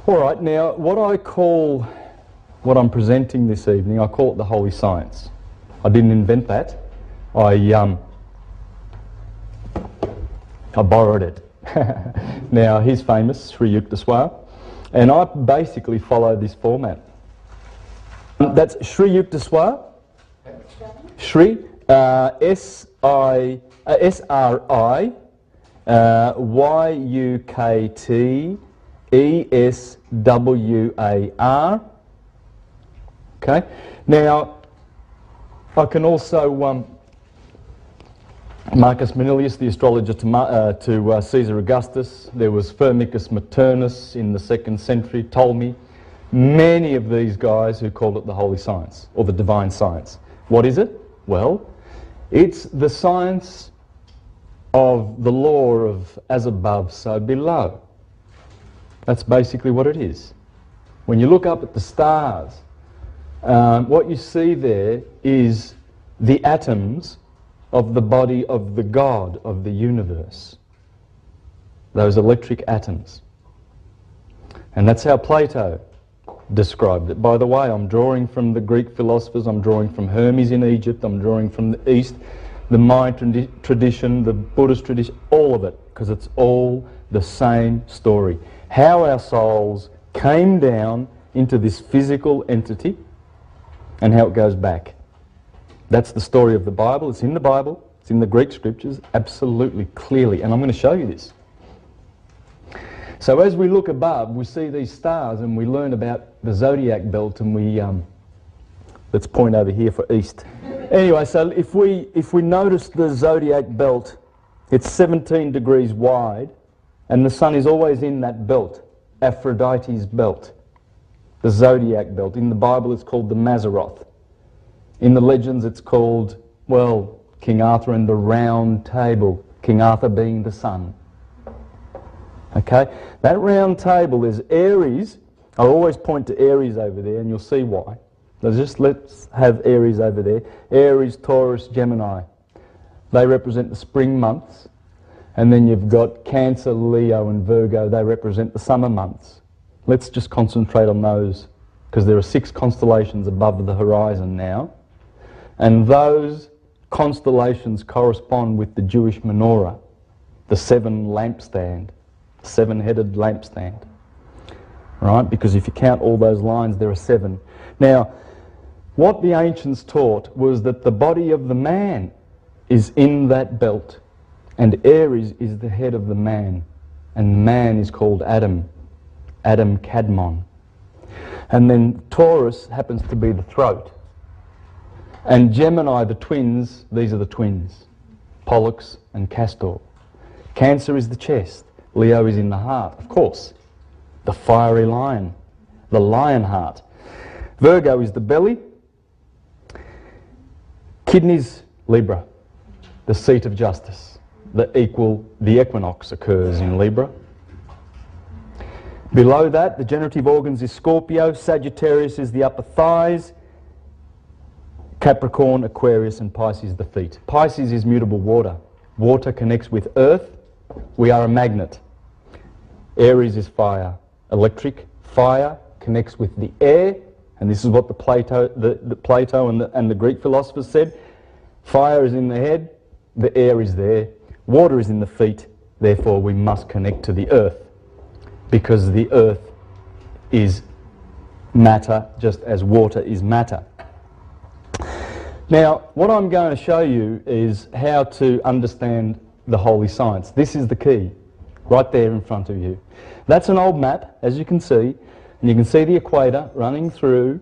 All right, now what I'm presenting this evening, I call it the Holy Science. I didn't invent that. I borrowed it. Now, he's famous, Sri Yukteswar, and I basically follow this format. That's Sri Yukteswar, Sri, S-I-Yukteswar. Okay, now I can also Marcus Manilius, the astrologer to Caesar Augustus. There was Firmicus Maternus in the 2nd century, Ptolemy. Many of these guys who called it the Holy Science or the Divine Science. What is it? Well, it's the science of the law of as above, so below. That's basically what it is. When you look up at the stars, what you see there is the atoms of the body of the God of the universe. Those electric atoms. And that's how Plato described it. By the way, I'm drawing from the Greek philosophers, I'm drawing from Hermes in Egypt, I'm drawing from the East, the Mayan tradition, the Buddhist tradition, all of it, because it's all the same story. How our souls came down into this physical entity and how it goes back. That's the story of the Bible. It's in the Bible. It's in the Greek scriptures, absolutely clearly. And I'm going to show you this. So as we look above, we see these stars and we learn about the zodiac belt, and we, let's point over here for east. Anyway, so if we notice the zodiac belt, it's 17 degrees wide, and the sun is always in that belt, Aphrodite's belt, the zodiac belt. In the Bible it's called the Mazzaroth. In the legends it's called, well, King Arthur and the Round Table, King Arthur being the sun. Okay, that round table is Aries. I always point to Aries over there, and you'll see why. Let's have Aries over there. Aries, Taurus, Gemini. They represent the spring months. And then you've got Cancer, Leo and Virgo. They represent the summer months. Let's just concentrate on those, because there are 6 constellations above the horizon now. And those constellations correspond with the Jewish menorah, the 7 lampstand. 7-headed lampstand, right? Because if you count all those lines, there are 7. Now, what the ancients taught was that the body of the man is in that belt, and Aries is the head of the man, and man is called Adam, Adam Kadmon. And then Taurus happens to be the throat, and Gemini, the twins, these are the twins, Pollux and Castor. Cancer is the chest. Leo is in the heart, of course, the fiery lion, the lion heart. Virgo is the belly. Kidneys, Libra, the seat of justice. The equinox occurs in Libra. Below that, the generative organs is Scorpio. Sagittarius is the upper thighs. Capricorn, Aquarius and Pisces the feet. Pisces is mutable water. Water connects with earth. We are a magnet. Aries is fire, electric. Fire connects with the air, and this is what the Plato and the Greek philosophers said. Fire is in the head, the air is there, water is in the feet, therefore we must connect to the earth, because the earth is matter just as water is matter. Now, what I'm going to show you is how to understand the Holy Science. This is the key, right there in front of you. That's an old map, as you can see, and you can see the equator running through,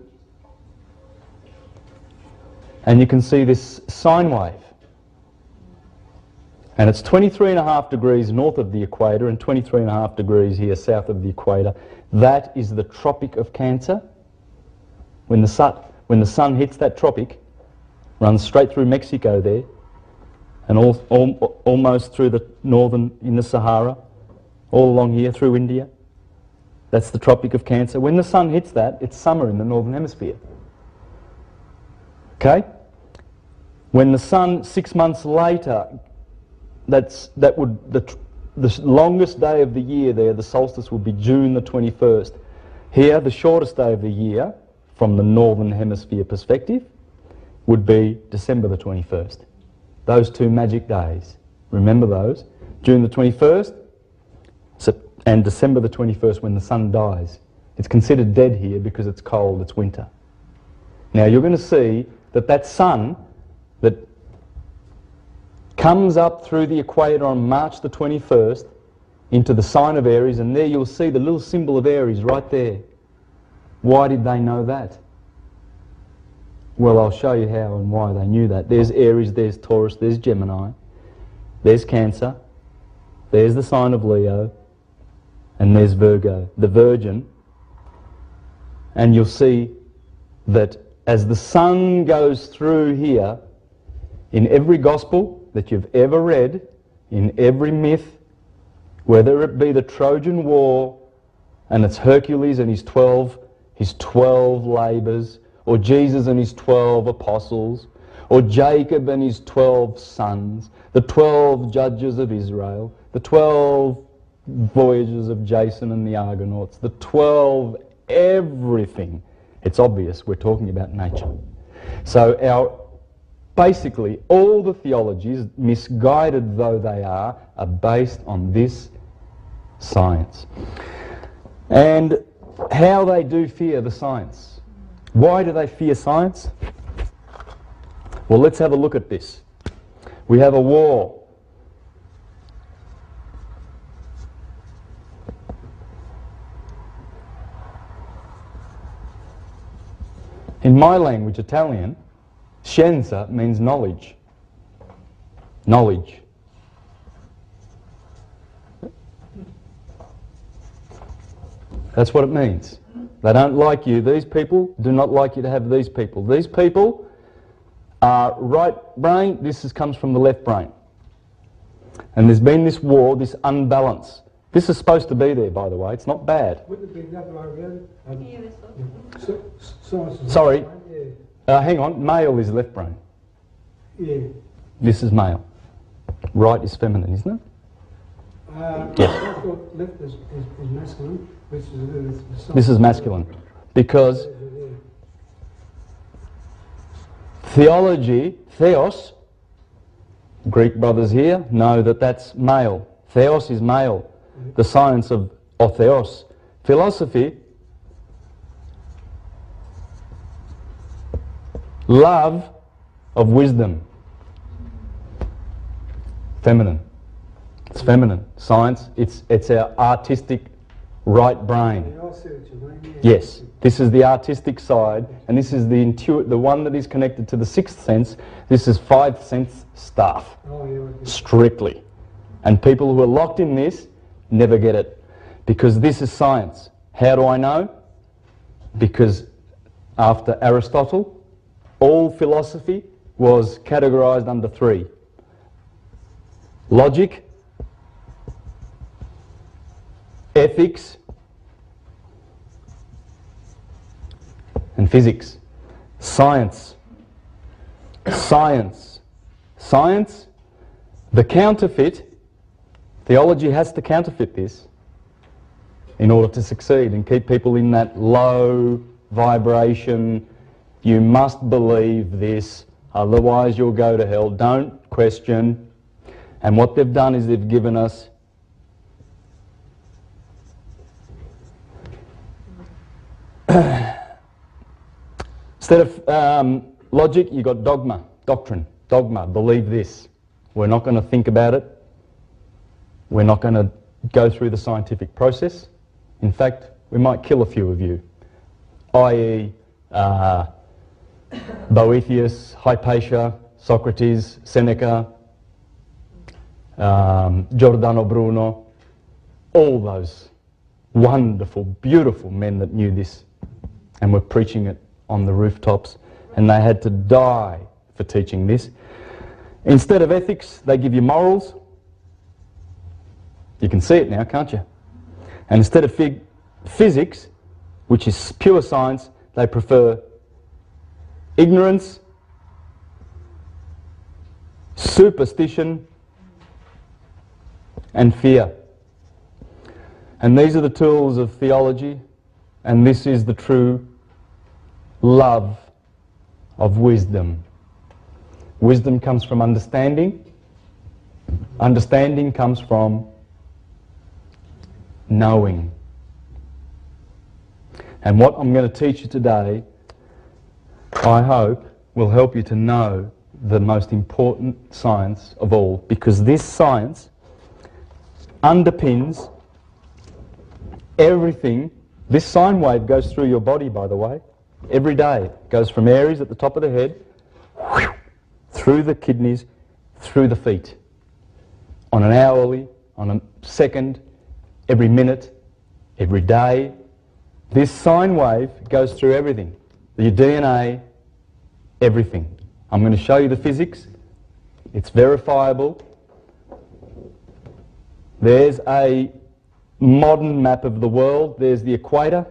and you can see this sine wave. And it's 23.5 degrees north of the equator and 23.5 degrees here south of the equator. That is the Tropic of Cancer. When the sun hits that tropic, runs straight through Mexico there, and almost through the northern, in the Sahara, all along here through India. That's the Tropic of Cancer. When the sun hits that, it's summer in the northern hemisphere. Okay? When the sun 6 months later, the longest day of the year there, the solstice would be June the 21st. Here, the shortest day of the year, from the Northern Hemisphere perspective, would be December the 21st. Those two magic days. Remember those? June the 21st and December the 21st when the sun dies. It's considered dead here because it's cold, it's winter. Now you're going to see that that sun that comes up through the equator on March the 21st into the sign of Aries, and there you'll see the little symbol of Aries right there. Why did they know that? Well, I'll show you how and why they knew that. There's Aries, there's Taurus, there's Gemini, there's Cancer, there's the sign of Leo, and there's Virgo, the Virgin. And you'll see that as the sun goes through here, in every gospel that you've ever read, in every myth, whether it be the Trojan War and it's Hercules and his 12 labours, or Jesus and his 12 apostles, or Jacob and his 12 sons, the 12 judges of Israel, the 12 voyages of Jason and the Argonauts, the 12 everything. It's obvious we're talking about nature. So basically all the theologies, misguided though they are based on this science. And how they do fear the science. Why do they fear science? Well, let's have a look at this. We have a war. In my language, Italian, scienza means knowledge. Knowledge. That's what it means. They don't like you. These people do not like you to have these people. These people are right brain. This comes from the left brain. And there's been this war, this unbalance. This is supposed to be there, by the way. It's not bad. Wouldn't it be the other way around? Sorry. Hang on. Male is left brain. Yeah. This is male. Right is feminine, isn't it? Yes. I thought left is masculine, which is This is masculine. Because theology, theos, Greek brothers here know that that's male. Theos is male. The science of theos. Philosophy, love of wisdom. Feminine. It's feminine. Science, it's our artistic right brain. Yeah, I see what you mean. Yes, this is the artistic side, and this is the one that is connected to the sixth sense. This is five sense stuff, strictly. And people who are locked in this never get it, because this is science. How do I know? Because after Aristotle, all philosophy was categorized under three: logic, ethics, and physics. Science. Science. Science, the counterfeit, theology has to counterfeit this in order to succeed and keep people in that low vibration. You must believe this, otherwise you'll go to hell. Don't question. And what they've done is they've given us instead of logic, you've got dogma, doctrine, dogma, believe this. We're not going to think about it. We're not going to go through the scientific process. In fact, we might kill a few of you, i.e. Boethius, Hypatia, Socrates, Seneca, Giordano Bruno, all those wonderful, beautiful men that knew this and were preaching it on the rooftops, and they had to die for teaching this. Instead of ethics, they give you morals. You can see it now, can't you? And instead of physics, which is pure science, they prefer ignorance, superstition, and fear. And these are the tools of theology And this is the true love of wisdom. Wisdom comes from understanding. Understanding comes from knowing. And what I'm going to teach you today, I hope, will help you to know the most important science of all, because this science underpins everything. This sine wave goes through your body, by the way, every day. It goes from Aries at the top of the head, through the kidneys, through the feet, on an hourly, on a second, every minute, every day. This sine wave goes through everything, your DNA, everything. I'm going to show you the physics. It's verifiable. There's a modern map of the world. There's the equator.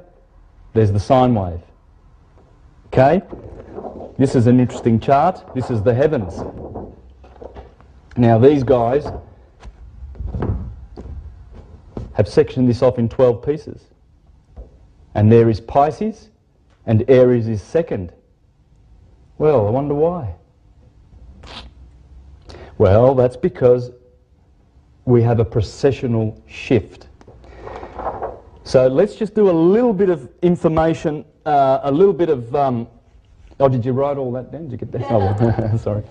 There's the sine wave. Okay? This is an interesting chart. This is the heavens. Now these guys have sectioned this off in 12 pieces. And there is Pisces, and Aries is second. Well, I wonder why. Well, that's because we have a precessional shift. So let's just do a little bit of information, a little bit of... oh, did you write all that down? Did you get that? Oh, well, sorry.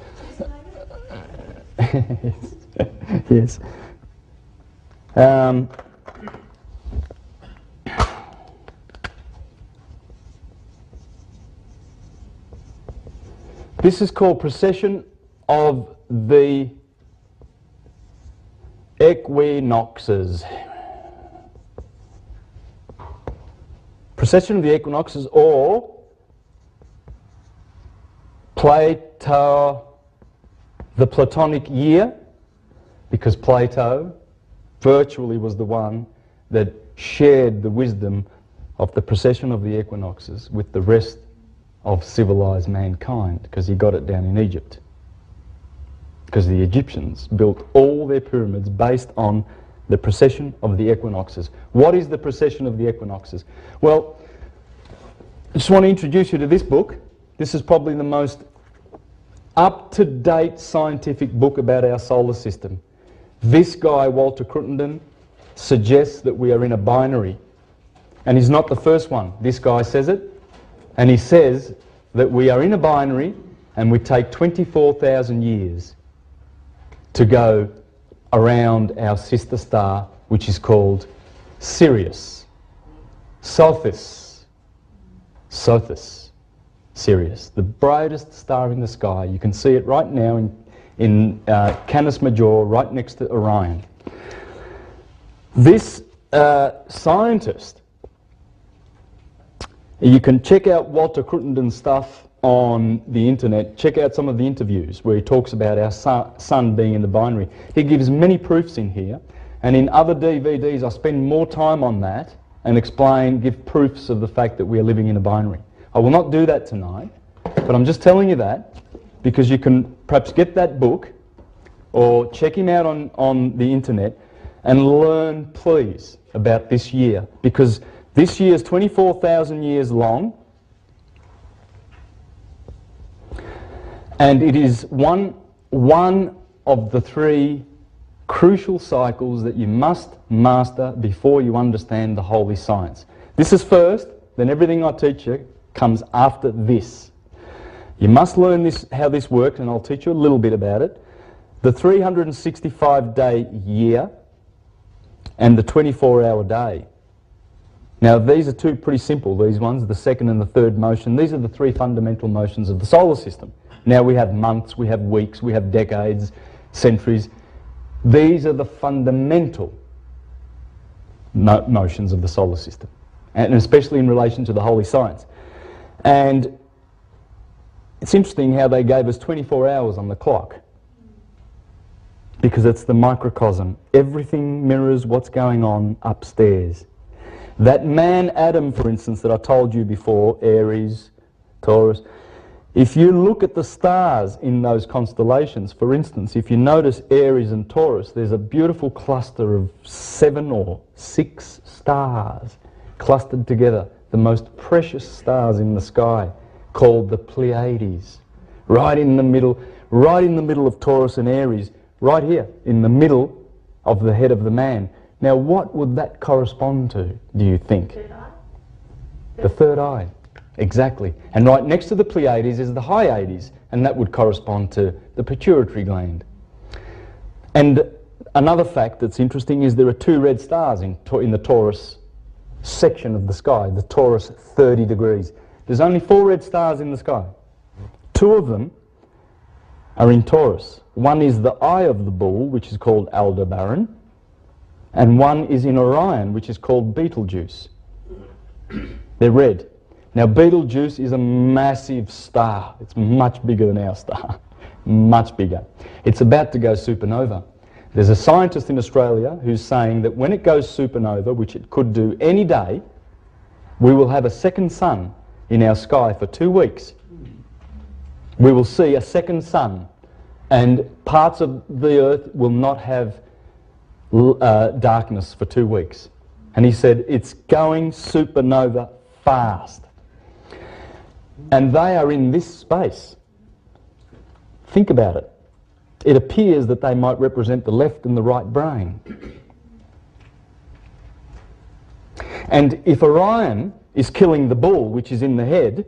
Yes. This is called precession of the equinoxes. Precession of the equinoxes, or Plato, the Platonic year, because Plato virtually was the one that shared the wisdom of the precession of the equinoxes with the rest of civilized mankind, because he got it down in Egypt. Because the Egyptians built all their pyramids based on the precession of the equinoxes. What is the precession of the equinoxes? Well, I just want to introduce you to this book. This is probably the most up-to-date scientific book about our solar system. This guy, Walter Crittenden, suggests that we are in a binary. And he's not the first one. This guy says it. And he says that we are in a binary and we take 24,000 years to go around our sister star, which is called Sirius. Sothis. Sirius. The brightest star in the sky. You can see it right now in Canis Major, right next to Orion. This scientist, you can check out Walter Crittenden's stuff on the internet. Check out some of the interviews where he talks about our sun being in the binary. He gives many proofs in here, and in other DVDs I spend more time on that and give proofs of the fact that we are living in a binary. I will not do that tonight, but I'm just telling you that because you can perhaps get that book or check him out on the internet and learn, please, about this year, because this year is 24,000 years long, and it is one of the three crucial cycles that you must master before you understand the holy science. This is first, then everything I teach you comes after this. You must learn this, how this works, and I'll teach you a little bit about it. The 365-day year and the 24-hour day. Now these are two pretty simple, these ones, the second and the third motion. These are the three fundamental motions of the solar system. Now we have months, we have weeks, we have decades, centuries. These are the fundamental motions of the solar system, and especially in relation to the holy science. And it's interesting how they gave us 24 hours on the clock, because it's the microcosm. Everything mirrors what's going on upstairs. That man Adam, for instance, that I told you before, Aries, Taurus, if you look at the stars in those constellations, for instance, if you notice Aries and Taurus, there's a beautiful cluster of 7 or 6 stars clustered together. the most precious stars in the sky, called the Pleiades, right in the middle of Taurus and Aries, right here, in the middle of the head of the man. Now, what would that correspond to, do you think? Third eye? The third eye, exactly. And right next to the Pleiades is the Hyades, and that would correspond to the pituitary gland. And another fact that's interesting is there are 2 red stars in the Taurus section of the sky, the Taurus 30 degrees. There's only 4 red stars in the sky. 2 of them are in Taurus. One is the Eye of the Bull, which is called Aldebaran, and one is in Orion, which is called Betelgeuse. They're red. Now, Betelgeuse is a massive star. It's much bigger than our star. Much bigger. It's about to go supernova. There's a scientist in Australia who's saying that when it goes supernova, which it could do any day, we will have a second sun in our sky for 2 weeks. We will see a second sun, and parts of the earth will not have darkness for 2 weeks. And he said it's going supernova fast. And they are in this space. Think about it. It appears that they might represent the left and the right brain. And if Orion is killing the bull, which is in the head,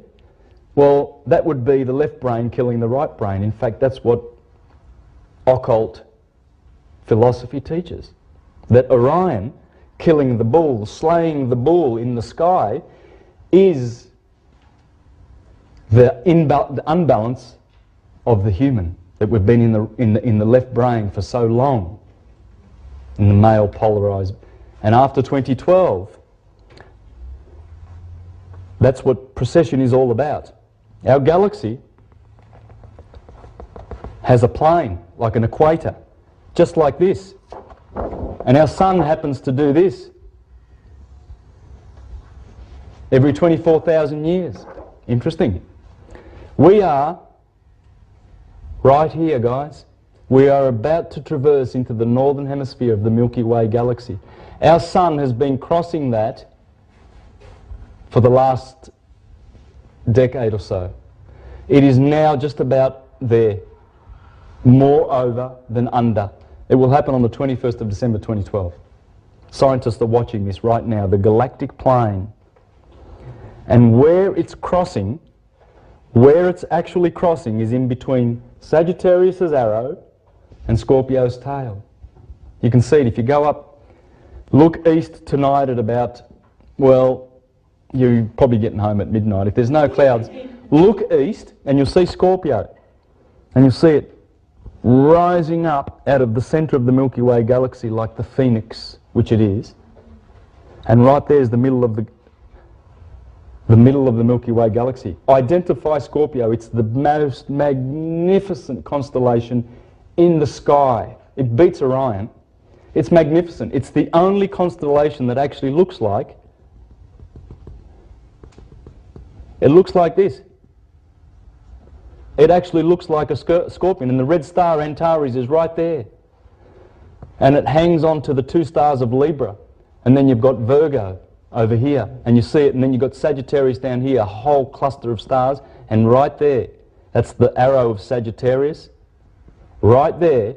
well, that would be the left brain killing the right brain. In fact, that's what occult philosophy teaches. That Orion killing the bull, slaying the bull in the sky, is the unbalance of the human, that we've been in the left brain for so long, in the male polarized. And after 2012, that's what precession is all about. Our galaxy has a plane, like an equator, just like this. And our sun happens to do this every 24,000 years. Interesting. We are right here, guys. We are about to traverse into the northern hemisphere of the Milky Way galaxy. Our sun has been crossing that for the last decade or so. It is now just about there, more over than under. It will happen on the 21st of December 2012. Scientists are watching this right now, the galactic plane. And where it's crossing, where it's actually crossing is in between Sagittarius's arrow and Scorpio's tail. You can see it if you go up, look east tonight at about, well, you're probably getting home at midnight. If there's no clouds, look east and you'll see Scorpio. And you'll see it rising up out of the centre of the Milky Way galaxy like the phoenix, which it is. And right there's the middle of the Milky Way galaxy. Identify Scorpio. It's the most magnificent constellation in the sky. It beats Orion. It's magnificent. It's the only constellation that actually looks like, it looks like this. It actually looks like a scorpion, and the red star Antares is right there. And it hangs on to the 2 stars of Libra. And then you've got Virgo over here, and you see it, and then you've got Sagittarius down here, a whole cluster of stars, and right there, that's the arrow of Sagittarius. Right there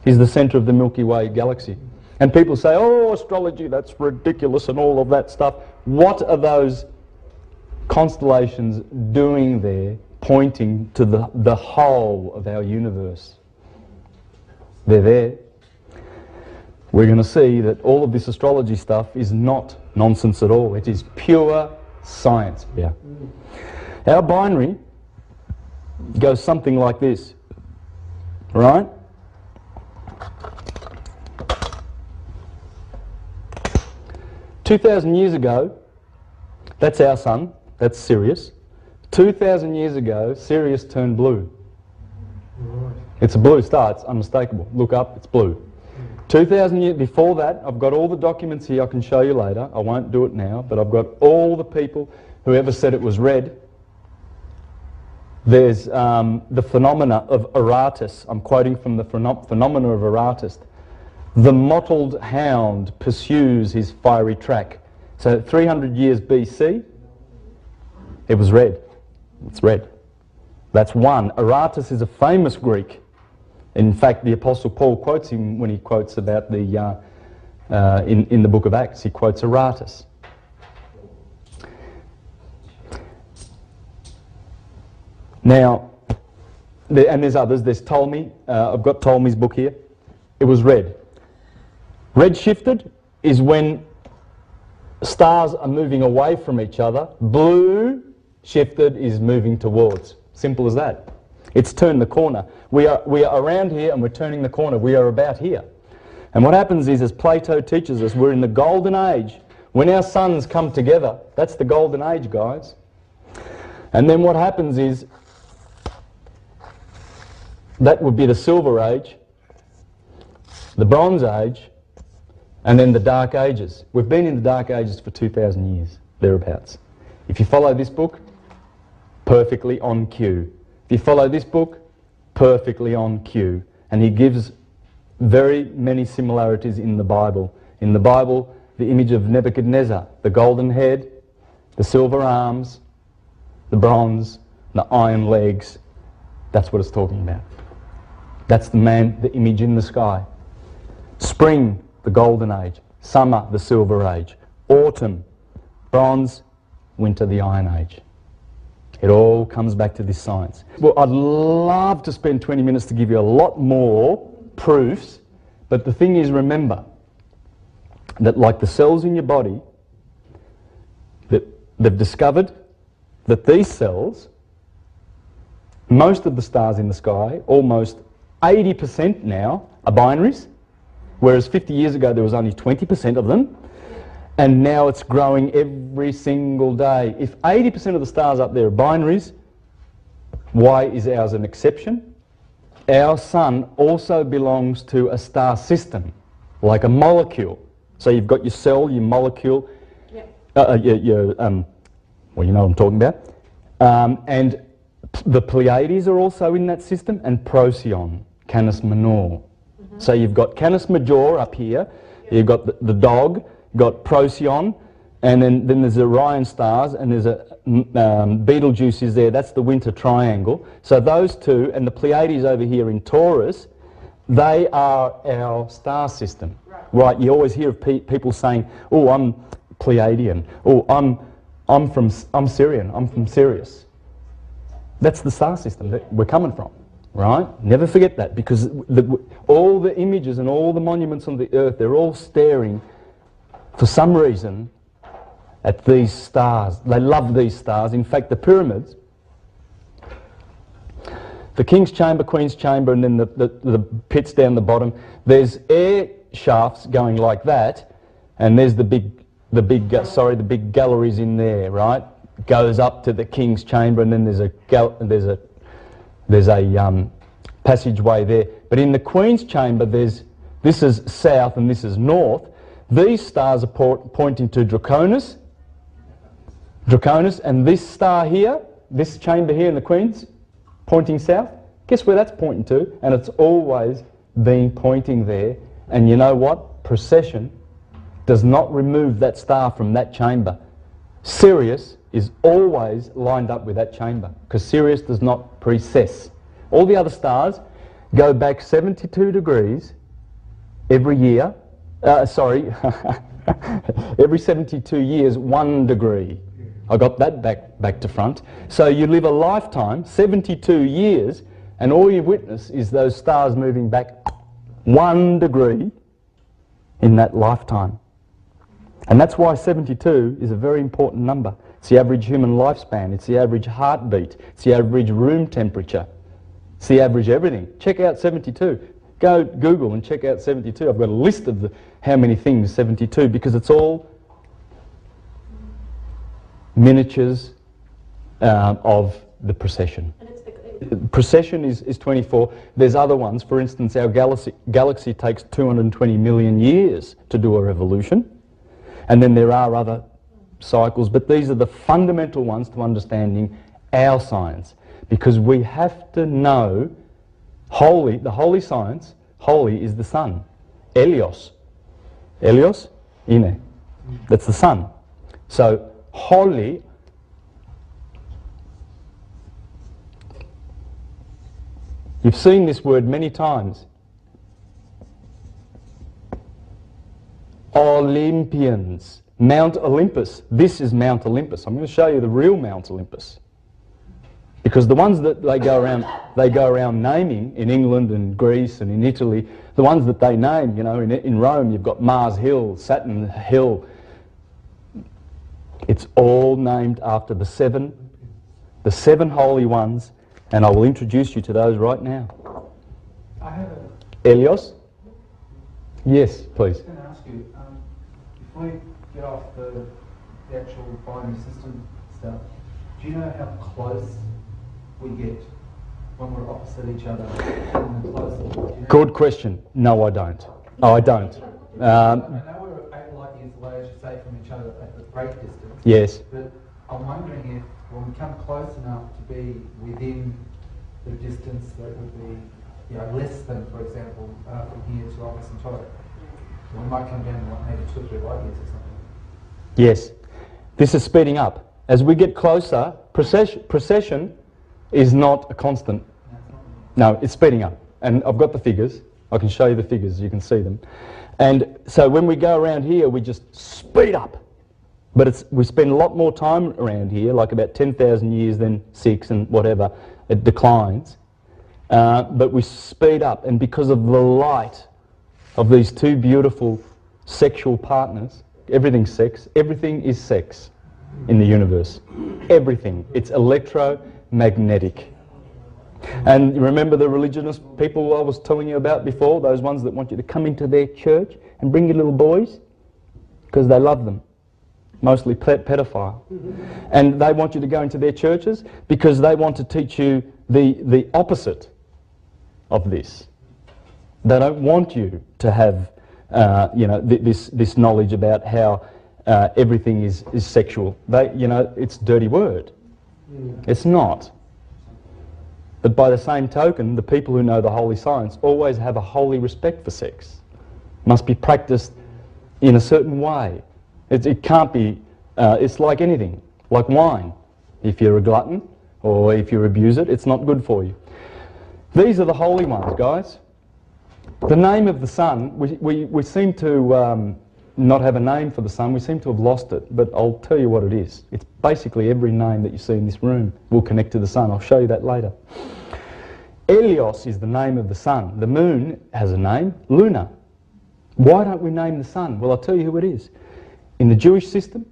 is the centre of the Milky Way galaxy. And people say, oh, astrology, that's ridiculous and all of that stuff. What are those constellations doing there, pointing to the whole of our universe? They're there. We're going to see that all of this astrology stuff is not nonsense at all. It is pure science. Yeah. Our binary goes something like this, right? "2,000 years ago, that's our sun, that's Sirius. 2,000 years ago, Sirius turned blue. It's a blue star, it's unmistakable. Look up, it's blue. 2,000 years before that, I've got all the documents here I can show you later. I won't do it now, but I've got all the people who ever said it was red. There's the phenomena of Aratus. I'm quoting from the phenomena of Aratus. The mottled hound pursues his fiery track, So 300 years BC, it was red. It's red. That's one. Aratus is a famous Greek. In fact, the Apostle Paul quotes him when he quotes about the in the book of Acts. He quotes Aratus. Now, and there's others. There's Ptolemy. I've got Ptolemy's book here. It was red. Red shifted is when stars are moving away from each other. Blue shifted is moving towards. Simple as that. It's turned the corner. We are around here and we're turning the corner. We are about here. And what happens is, as Plato teaches us, we're in the golden age. When our suns come together, that's the golden age, guys. And then what happens is, that would be the Silver Age, the Bronze Age, and then the Dark Ages. We've been in the Dark Ages for 2,000 years, thereabouts. If you follow this book, perfectly on cue. If you follow this book, perfectly on cue. And he gives very many similarities in the Bible. In the Bible, the image of Nebuchadnezzar, the golden head, the silver arms, the bronze, the iron legs, that's what it's talking about. That's the man, the image in the sky. Spring, the golden age. Summer, the silver age. Autumn, bronze. Winter, the iron age. It all comes back to this science. Well, I'd love to spend 20 minutes to give you a lot more proofs, but the thing is, remember that like the cells in your body, that they've discovered that these cells, most of the stars in the sky, almost 80% now, are binaries, whereas 50 years ago there was only 20% of them, and now it's growing every single day. If 80% of the stars up there are binaries, why is ours an exception? Our sun also belongs to a star system, like a molecule. So you've got your cell, your molecule, well, you know what I'm talking about. And the Pleiades are also in that system, and Procyon, Canis Minor. So you've got Canis Major up here, you've got the dog, you've got Procyon, and then there's Orion stars, and there's a Betelgeuse is there, that's the winter triangle. So those two, and the Pleiades over here in Taurus, they are our star system. Right, you always hear of people saying, oh, I'm Pleiadian, oh, I'm Syrian, I'm from Sirius. That's the star system that we're coming from, right? Never forget that, because all the images and all the monuments on the earth, they're all staring, for some reason, at these stars. They love these stars. In fact, the pyramids, the King's Chamber, Queen's Chamber, and then the pits down the bottom, there's air shafts going like that, and there's the big galleries in there, right? Goes up to the King's Chamber, and then there's a passageway there. But in the Queen's Chamber, this is south and this is north. These stars are pointing to Draconis, and this star here, this chamber here in the Queen's, pointing south. Guess where that's pointing to? And it's always been pointing there. And you know what? Precession does not remove that star from that chamber. Sirius is always lined up with that chamber, because Sirius does not precess. All the other stars go back 72 degrees every year. Every 72 years, 1 degree. I got that back to front. So you live a lifetime, 72 years, and all you witness is those stars moving back 1 degree in that lifetime. And that's why 72 is a very important number. It's the average human lifespan. It's the average heartbeat. It's the average room temperature. It's the average everything. Check out 72. Go Google and check out 72. I've got a list of how many things 72, because it's all miniatures of the precession. Precession is 24. There's other ones. For instance, our galaxy takes 220 million years to do a revolution. And then there are other cycles, but these are the fundamental ones to understanding our science, because we have to know the holy science. Holy is the sun. Elios, ine. That's the sun. So holy, you've seen this word many times. Olympians. Mount Olympus. This is Mount Olympus. I'm going to show you the real Mount Olympus. Because the ones that they go around naming in England and Greece and in Italy, the ones that they name, you know, in Rome you've got Mars Hill, Saturn Hill. It's all named after the seven holy ones, and I will introduce you to those right now. I have a... Elios? Yes, please. I was going to ask you, if we get off the actual binary system stuff, do you know how close we get when we're opposite each other? Good question. No, I don't. Oh, I don't. I know we're 8 light years away, as you say, from each other at a great distance. Yes. But I'm wondering if when we come close enough to be within the distance that would be, you know, less than, for example, from here to Alpha Centauri, we might come down to like maybe 2 or 3 light years or something. Yes. This is speeding up. As we get closer, precession is not a constant. No, it's speeding up. And I've got the figures. I can show you the figures. You can see them. And so when we go around here, we just speed up. But we spend a lot more time around here, like about 10,000 years, then 6 and whatever. It declines. But we speed up. And because of the light of these two beautiful sexual partners, everything's sex. Everything is sex in the universe. Everything. It's electromagnetic. And remember the religious people I was telling you about before, those ones that want you to come into their church and bring your little boys? Because they love them. Mostly pedophile. And they want you to go into their churches because they want to teach you the opposite of this. They don't want you to have this knowledge about how everything is sexual. It's a dirty word. It's not. But by the same token, the people who know the holy science always have a holy respect for sex. Must be practiced in a certain way. It can't be, it's like anything, like wine. If you're a glutton or if you abuse it, it's not good for you. These are the holy ones, guys. The name of the sun, we seem to not have a name for the sun. We seem to have lost it, but I'll tell you what it is. It's basically every name that you see in this room will connect to the sun. I'll show you that later. Elios is the name of the sun. The moon has a name, Luna. Why don't we name the sun? Well, I'll tell you who it is. In the Jewish system,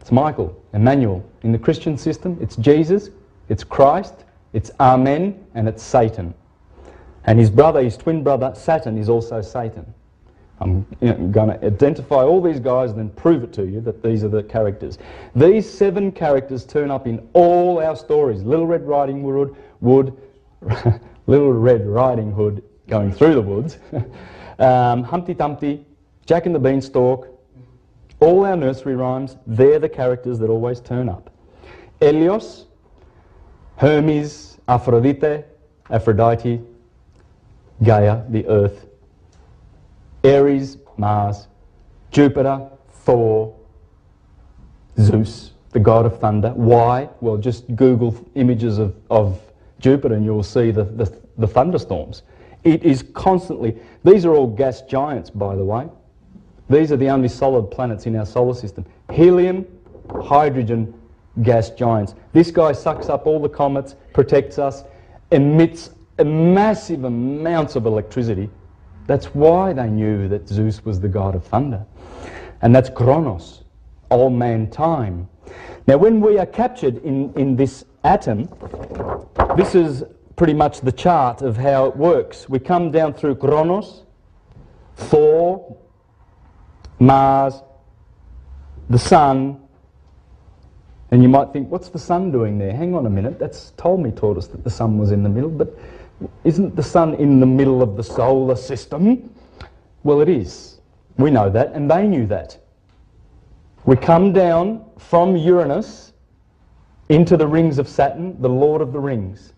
it's Michael, Emmanuel. In the Christian system, it's Jesus, it's Christ, it's Amen, and it's Satan. And his brother, his twin brother, Saturn, is also Satan. I'm going to identify all these guys and then prove it to you that these are the characters. These 7 characters turn up in all our stories. Little Red Riding Hood, Little Red Riding Hood going through the woods, Humpty Dumpty, Jack and the Beanstalk, all our nursery rhymes, they're the characters that always turn up. Helios, Hermes, Aphrodite, Gaia, the earth, Aries, Mars, Jupiter, Thor, Zeus, the god of thunder. Why? Well, just Google images of Jupiter and you'll see the thunderstorms. It is constantly... These are all gas giants, by the way. These are the only solid planets in our solar system. Helium, hydrogen, gas giants. This guy sucks up all the comets, protects us, emits massive amounts of electricity. That's why they knew that Zeus was the god of thunder. And that's Kronos, old man time. Now when we are captured in this atom, this is pretty much the chart of how it works. We come down through Kronos, Thor, Mars, the sun, and you might think, what's the sun doing there? Hang on a minute, that's taught us that the sun was in the middle, but isn't the sun in the middle of the solar system? Well, it is. We know that, and they knew that. We come down from Uranus into the rings of Saturn, the Lord of the Rings.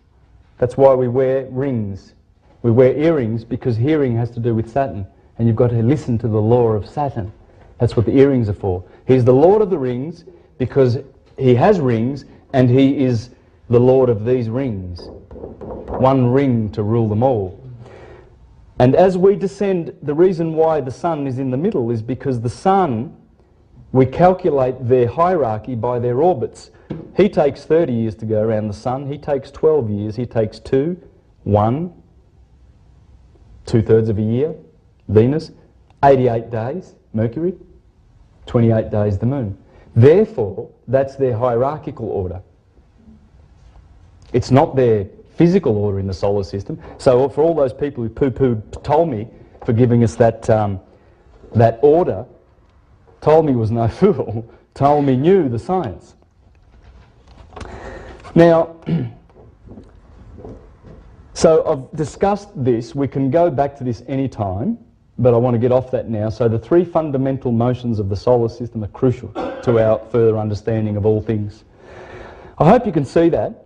That's why we wear rings. We wear earrings because hearing has to do with Saturn, and you've got to listen to the law of Saturn. That's what the earrings are for. He's the Lord of the rings because he has rings and he is the Lord of these rings. One ring to rule them all. And as we descend, the reason why the sun is in the middle is because the sun, we calculate their hierarchy by their orbits. He takes 30 years to go around the sun. He takes 12 years. He takes 2, 1, 2/3 of a year. Venus, 88 days. Mercury, 28 days the moon. Therefore, that's their hierarchical order. It's not their physical order in the solar system. So for all those people who poo-pooed Ptolemy for giving us that, that order, Ptolemy was no fool. Ptolemy knew the science. Now, so I've discussed this. We can go back to this any time, but I want to get off that now. So the 3 fundamental motions of the solar system are crucial to our further understanding of all things. I hope you can see that.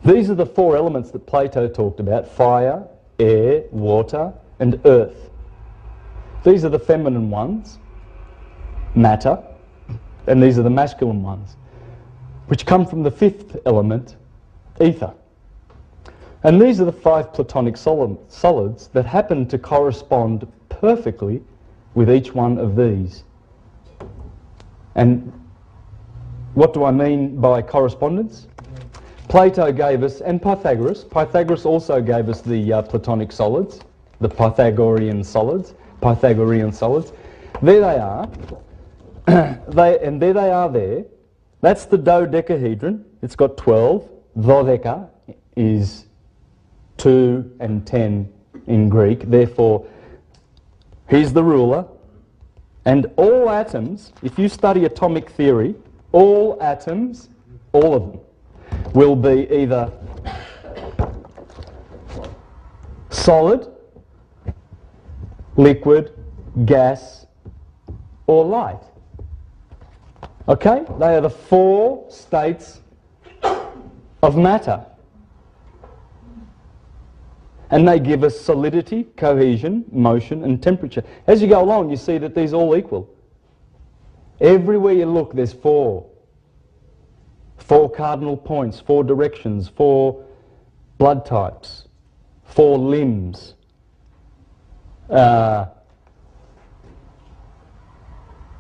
These are the 4 elements that Plato talked about: fire, air, water, and earth. These are the feminine ones, matter, and these are the masculine ones, which come from the 5th element, ether. And these are the 5 Platonic solids that happen to correspond perfectly with each one of these. And what do I mean by correspondence? Plato gave us, and Pythagoras also gave us the Platonic solids, the Pythagorean solids. There they are. And there they are there. That's the dodecahedron. It's got 12. Dodeca is 2 and 10 in Greek. Therefore, he's the ruler. And all atoms, if you study atomic theory, all atoms, all of them, will be either solid, liquid, gas, or light. Okay? They are the 4 states of matter. And they give us solidity, cohesion, motion, and temperature. As you go along, you see that these are all equal. Everywhere you look, there's 4. 4 cardinal points, 4 directions, 4 blood types, 4 limbs.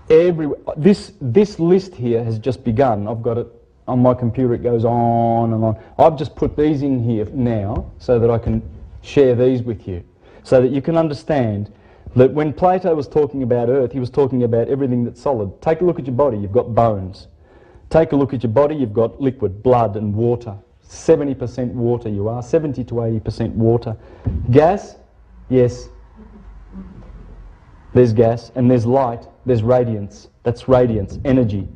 This list here has just begun. I've got it on my computer. It goes on and on. I've just put these in here now so that I can share these with you, so that you can understand that when Plato was talking about Earth, he was talking about everything that's solid. Take a look at your body. You've got bones. Take a look at your body. You've got liquid, blood, and water. 70% water you are. 70 to 80% water. Gas, yes. There's gas, and there's light, there's radiance. That's radiance, energy.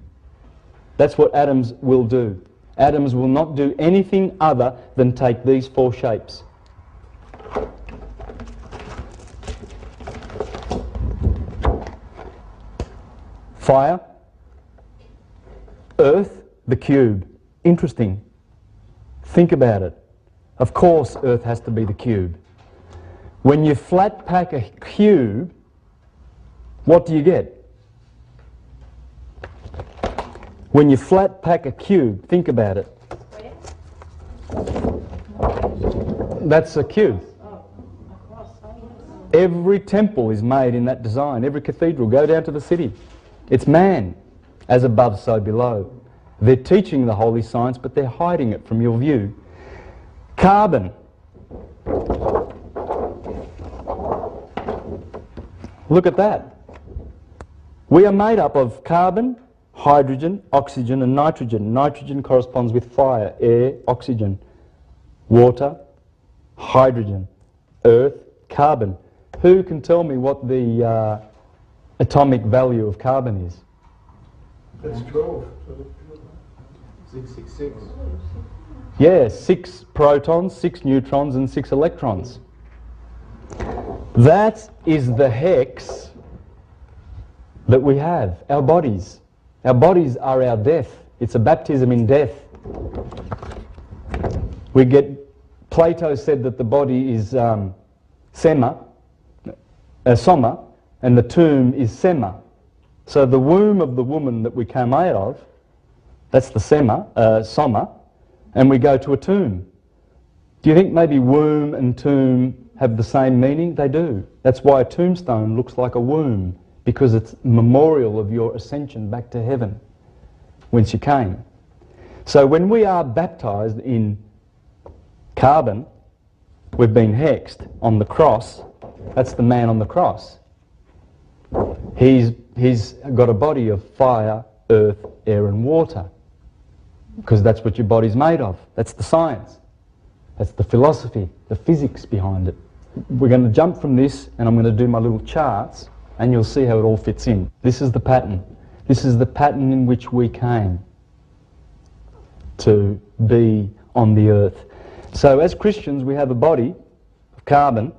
That's what atoms will do. Atoms will not do anything other than take these 4 shapes. Fire, earth, the cube. Interesting. Think about it. Of course, earth has to be the cube. When you flat pack a cube, what do you get? When you flat pack a cube, think about it. That's a cube. Every temple is made in that design. Every cathedral. Go down to the city. It's man. As above, so below. They're teaching the holy science, but they're hiding it from your view. Carbon. Look at that. We are made up of carbon, hydrogen, oxygen, and nitrogen. Nitrogen corresponds with fire, air, oxygen, water, hydrogen, earth, carbon. Who can tell me what the atomic value of carbon is? That's 12. 666. Yeah, 6 protons, 6 neutrons, and 6 electrons. That is the hex that we have, our bodies. Our bodies are our death. It's a baptism in death. Plato said that the body is soma, and the tomb is Sema. So the womb of the woman that we came out of, that's the Soma, and we go to a tomb. Do you think maybe womb and tomb have the same meaning? They do. That's why a tombstone looks like a womb, because it's memorial of your ascension back to heaven, whence you came. So when we are baptised in carbon, we've been hexed on the cross. That's the man on the cross. He's got a body of fire, earth, air and water, because that's what your body's made of. That's the science. That's the philosophy, the physics behind it. We're going to jump from this, and I'm going to do my little charts, and you'll see how it all fits in. This is the pattern. This is the pattern in which we came to be on the earth. So as Christians, we have a body of carbon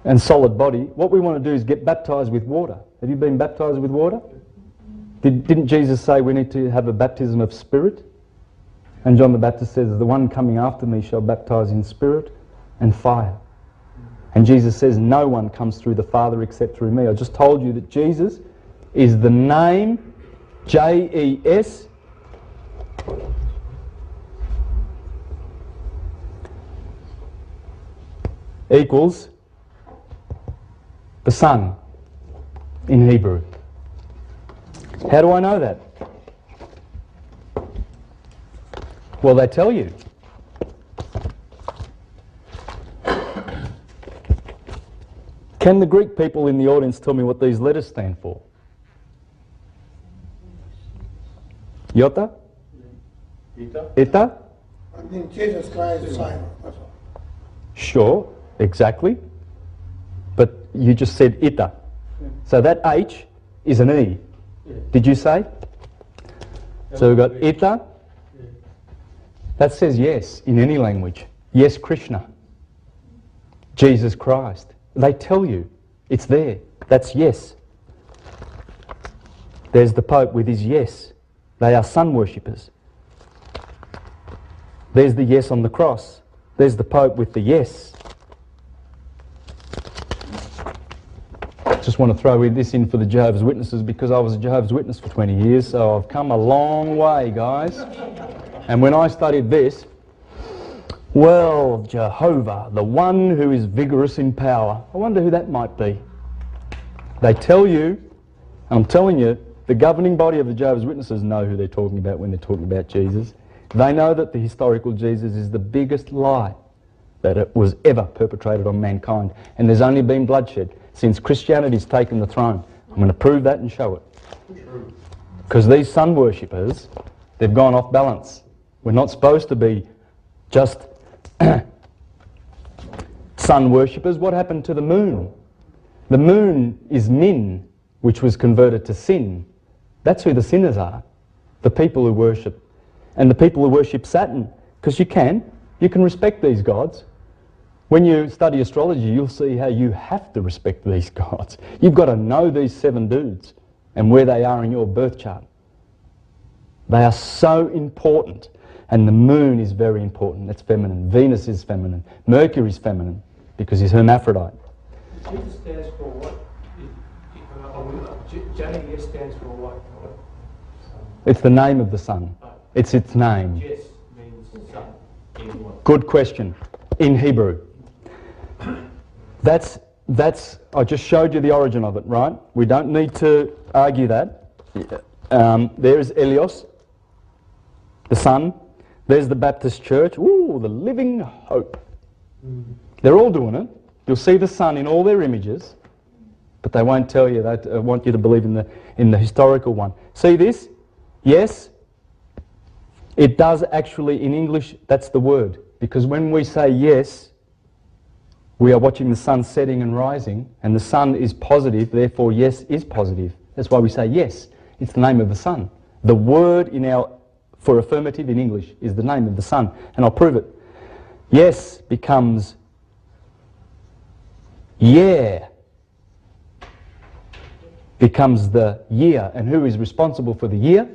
and solid body. What we want to do is get baptised with water. Have you been baptised with water? Didn't Jesus say we need to have a baptism of spirit? And John the Baptist says, the one coming after me shall baptise in spirit and fire. And Jesus says, no one comes through the Father except through me. I just told you that Jesus is the name, J-E-S, equals the Son in Hebrew. How do I know that? Well, they tell you. Can the Greek people in the audience tell me what these letters stand for? Iota? Eta? I mean, Jesus Christ is Simon. That's all. Sure, exactly. But you just said Ita. So that H is an E. Did you say? So we've got Ita. That says yes in any language. Yes, Krishna. Jesus Christ. They tell you. It's there. That's yes. There's the Pope with his yes. They are sun worshippers. There's the yes on the cross. There's the Pope with the yes. Just want to throw this in for the Jehovah's Witnesses, because I was a Jehovah's Witness for 20 years, so I've come a long way, guys. And when I studied this, well, Jehovah, the one who is vigorous in power. I wonder who that might be. They tell you, and I'm telling you, the governing body of the Jehovah's Witnesses know who they're talking about when they're talking about Jesus. They know that the historical Jesus is the biggest lie that it was ever perpetrated on mankind. And there's only been bloodshed since Christianity's taken the throne. I'm going to prove that and show it. Because these sun worshippers, they've gone off balance. We're not supposed to be just sun worshippers. What happened to the moon? The moon is Min, which was converted to sin. That's who the sinners are, the people who worship. And the people who worship Saturn, because you can respect these gods. When you study astrology, you'll see how you have to respect these gods. You've got to know these 7 dudes and where they are in your birth chart. They are so important. And the moon is very important. That's feminine. Venus is feminine. Mercury is feminine because he's hermaphrodite. Jesus stands for what? JES stands for what? It's the name of the sun. It's its name. JES means sun in what? Good question. In Hebrew. That's. I just showed you the origin of it, right? We don't need to argue that. There is Elios, the sun. There's the Baptist Church. Ooh, the living hope. They're all doing it. You'll see the sun in all their images, but they won't tell you that. I want you to believe in the historical one. See this? Yes. It does actually, in English, that's the word. Because when we say yes, we are watching the sun setting and rising, and the sun is positive, therefore yes is positive. That's why we say yes. It's the name of the sun. The word for affirmative in English is the name of the sun, and I'll prove it. Yes becomes yeah, becomes the year. And who is responsible for the year?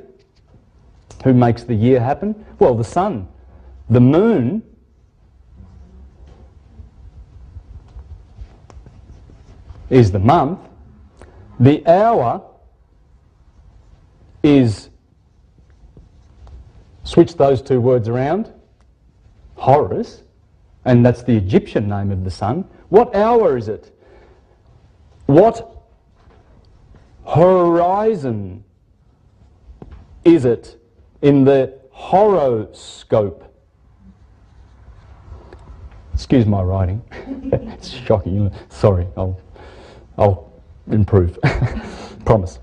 Who makes the year happen? Well, the sun. The moon is the month. The hour is, switch those two words around, Horus, and that's the Egyptian name of the sun. What hour is it? What horizon is it in the horoscope? Excuse my writing. It's shocking. Sorry, I'll improve. Promise.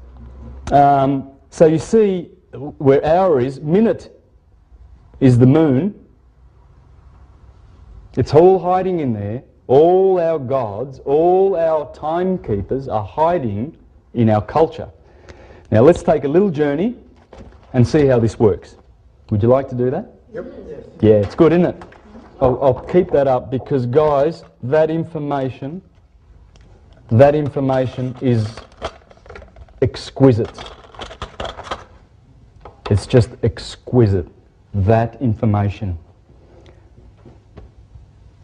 So you see where hour is, minute is the moon. It's all hiding in there. All our gods, all our timekeepers are hiding in our culture. Now let's take a little journey and see how this works. Would you like to do that? Yep. Yeah, it's good, isn't it? I'll keep that up because, guys, that information is exquisite. It's just exquisite, that information.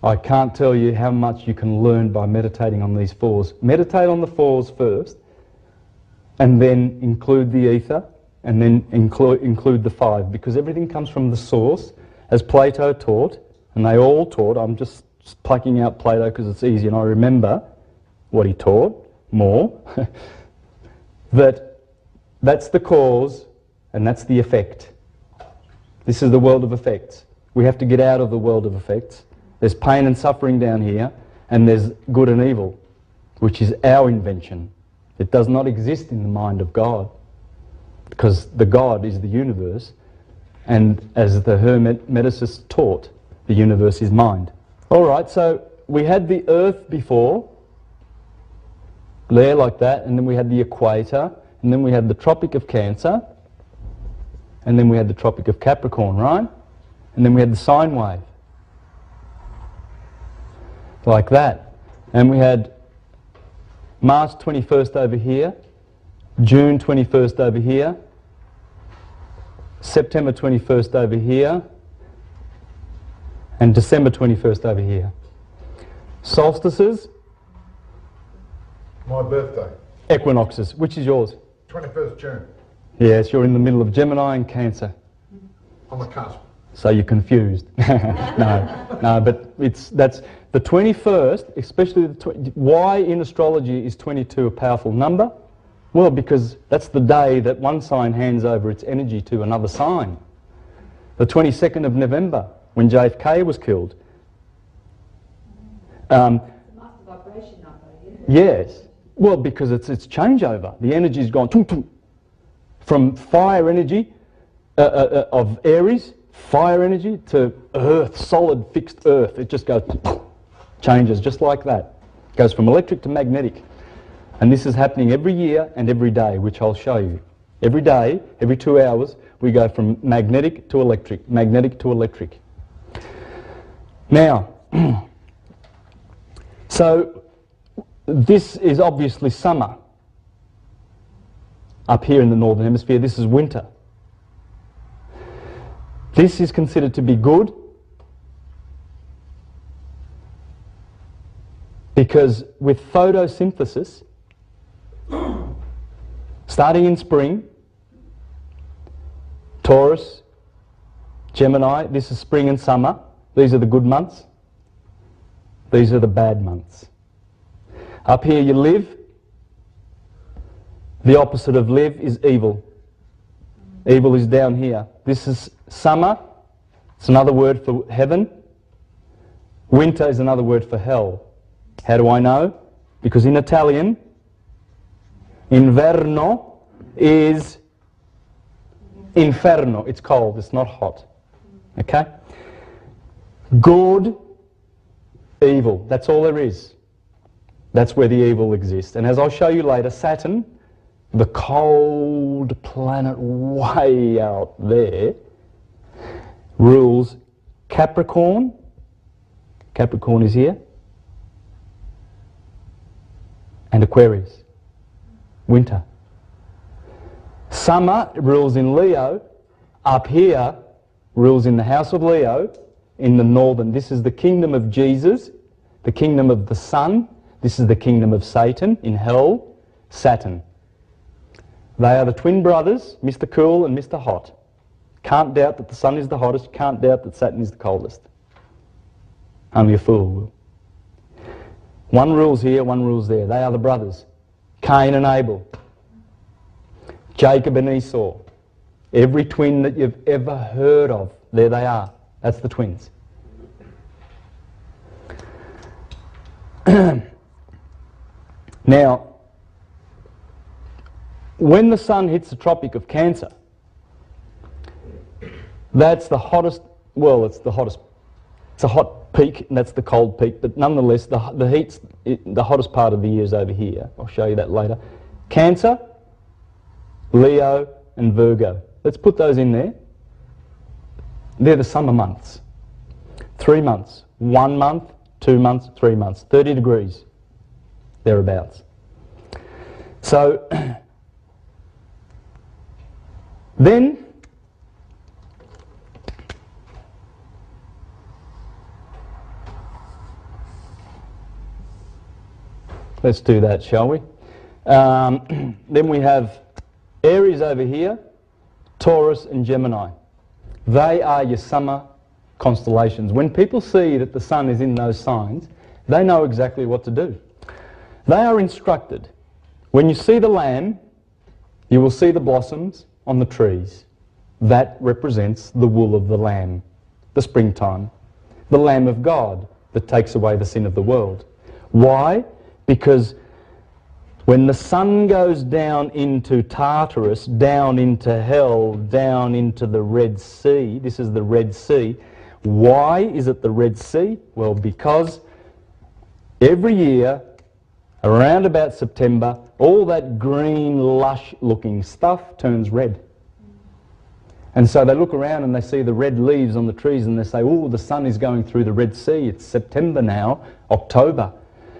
I can't tell you how much you can learn by meditating on these fours. Meditate on the fours first, and then include the ether, and then include the five, because everything comes from the source, as Plato taught, and they all taught. I'm just plucking out Plato because it's easy, and I remember what he taught more. That's the cause, and that's the effect. This is the world of effects. We have to get out of the world of effects. There's pain and suffering down here, and there's good and evil, which is our invention. It does not exist in the mind of God, because the God is the universe, and as the Hermeticists taught, the universe is mind. All right, so we had the Earth before, there like that, and then we had the equator, and then we had the Tropic of Cancer, and then we had the Tropic of Capricorn, right? And then we had the sine wave. Like that. And we had March 21st over here, June 21st over here, September 21st over here, and December 21st over here. Solstices, My birthday, equinoxes. Which is yours? 21st June. Yes, you're in the middle of Gemini and Cancer. On the cusp. So you're confused. No, but that's the 21st, especially why in astrology is 22 a powerful number? Well, because that's the day that one sign hands over its energy to another sign. The 22nd of November, when JFK was killed. Master vibration number, isn't it? Yes. Well, because it's changeover. The energy's gone from fire energy of Aries, fire energy, to earth, solid fixed earth. It just goes, changes just like that. Goes from electric to magnetic. And this is happening every year and every day, which I'll show you. Every day, every 2 hours, we go from magnetic to electric, magnetic to electric. Now, so this is obviously summer. Up here in the Northern Hemisphere, this is winter. This is considered to be good because with photosynthesis, starting in spring, Taurus, Gemini, this is spring and summer. These are the good months. These are the bad months. Up here you live. The opposite of live is evil. Evil is down here. This is summer. It's another word for heaven. Winter is another word for hell. How do I know? Because in Italian, inverno is inferno. It's cold, it's not hot. Okay? Good, evil. That's all there is. That's where the evil exists. And as I'll show you later, Saturn, the cold planet way out there, rules Capricorn. Capricorn is here. And Aquarius. Winter. Summer rules in Leo. Up here rules in the house of Leo in the northern. This is the kingdom of Jesus, the kingdom of the sun, This is the kingdom of Satan in hell, Saturn. They are the twin brothers, Mr. Cool and Mr. Hot. Can't doubt that the sun is the hottest, can't doubt that Saturn is the coldest. Only a fool will. One rules here, one rules there. They are the brothers. Cain and Abel. Jacob and Esau. Every twin that you've ever heard of, there they are. That's the twins. Now, when the sun hits the Tropic of Cancer, that's the hottest, well, it's the hottest, it's a hot peak, and that's the cold peak, but nonetheless, the heat's, the hottest part of the year is over here. I'll show you that later. Cancer, Leo, and Virgo. Let's put those in there. They're the summer months. 3 months. 1 month, 2 months, 3 months. 30 degrees, thereabouts. So, then, let's do that, shall we? Then we have Aries over here, Taurus and Gemini. They are your summer constellations. When people see that the sun is in those signs, they know exactly what to do. They are instructed. When you see the lamb, you will see the blossoms on the trees. That represents the wool of the lamb, the springtime, the Lamb of God that takes away the sin of the world. Why? Because when the sun goes down into Tartarus, down into hell, down into the Red Sea, this is the Red Sea. Why is it the Red Sea? Well, because every year, around about September, all that green, lush-looking stuff turns red. And so they look around and they see the red leaves on the trees and they say, oh, the sun is going through the Red Sea. It's September now, October.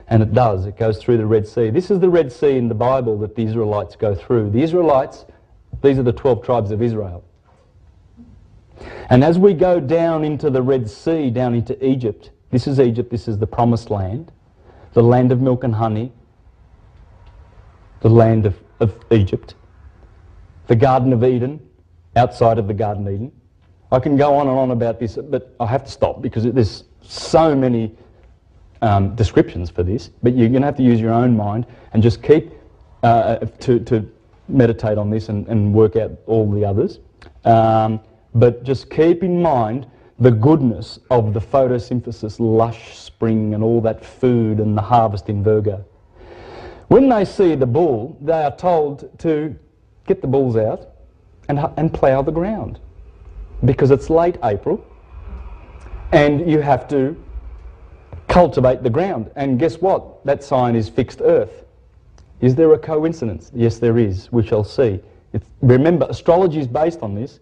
And it does. It goes through the Red Sea. This is the Red Sea in the Bible that the Israelites go through. The Israelites, these are the 12 tribes of Israel. And as we go down into the Red Sea, down into Egypt, this is the Promised Land, the land of milk and honey, the land of Egypt, the Garden of Eden, outside of the Garden of Eden. I can go on and on about this, but I have to stop because there's so many descriptions for this, but you're going to have to use your own mind and just keep to meditate on this and work out all the others. But just keep in mind the goodness of the photosynthesis, lush spring and all that food and the harvest in Virgo. When they see the bull, they are told to get the bulls out and plough the ground because it's late April and you have to cultivate the ground. And guess what? That sign is fixed earth. Is there a coincidence? Yes, there is. We shall see. Remember, astrology is based on this.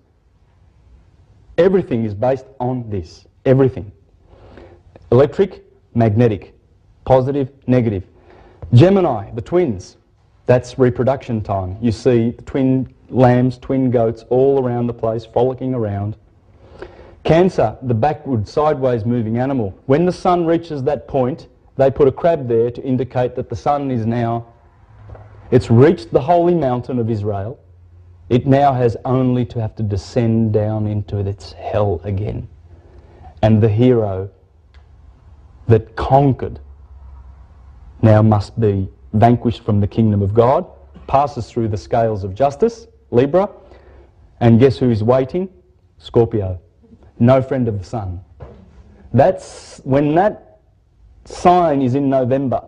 Everything is based on this. Everything. Electric, magnetic. Positive, negative. Gemini, the twins. That's reproduction time. You see twin lambs, twin goats all around the place, frolicking around. Cancer, the backward, sideways moving animal. When the sun reaches that point, they put a crab there to indicate that the sun is now, it's reached the holy mountain of Israel. It now has only to have to descend down into its hell again. And the hero that conquered now must be vanquished from the kingdom of God, passes through the scales of justice, Libra, and guess who's waiting? Scorpio. No friend of the sun. That's when that sign is in November,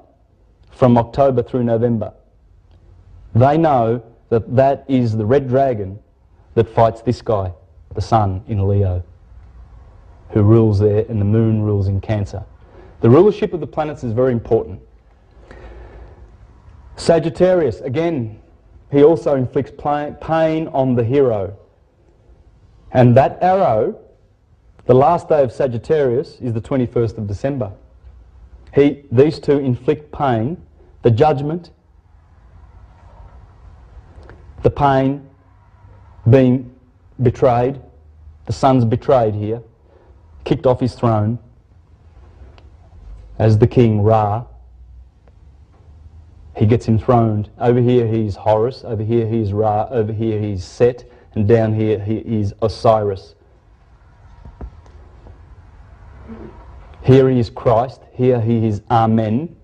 from October through November. They know that that is the red dragon that fights this guy, the sun in Leo, who rules there, and the moon rules in Cancer. The rulership of the planets is very important. Sagittarius, again, he also inflicts pain on the hero. And that arrow, the last day of Sagittarius is the 21st of December. These two inflict pain, the judgment, the pain, being betrayed. The sun's betrayed here, kicked off his throne as the king Ra. He gets enthroned. Over here he's Horus, over here he's Ra, over here he's Set, and down here he is Osiris. Here he is Christ, here he is Amen,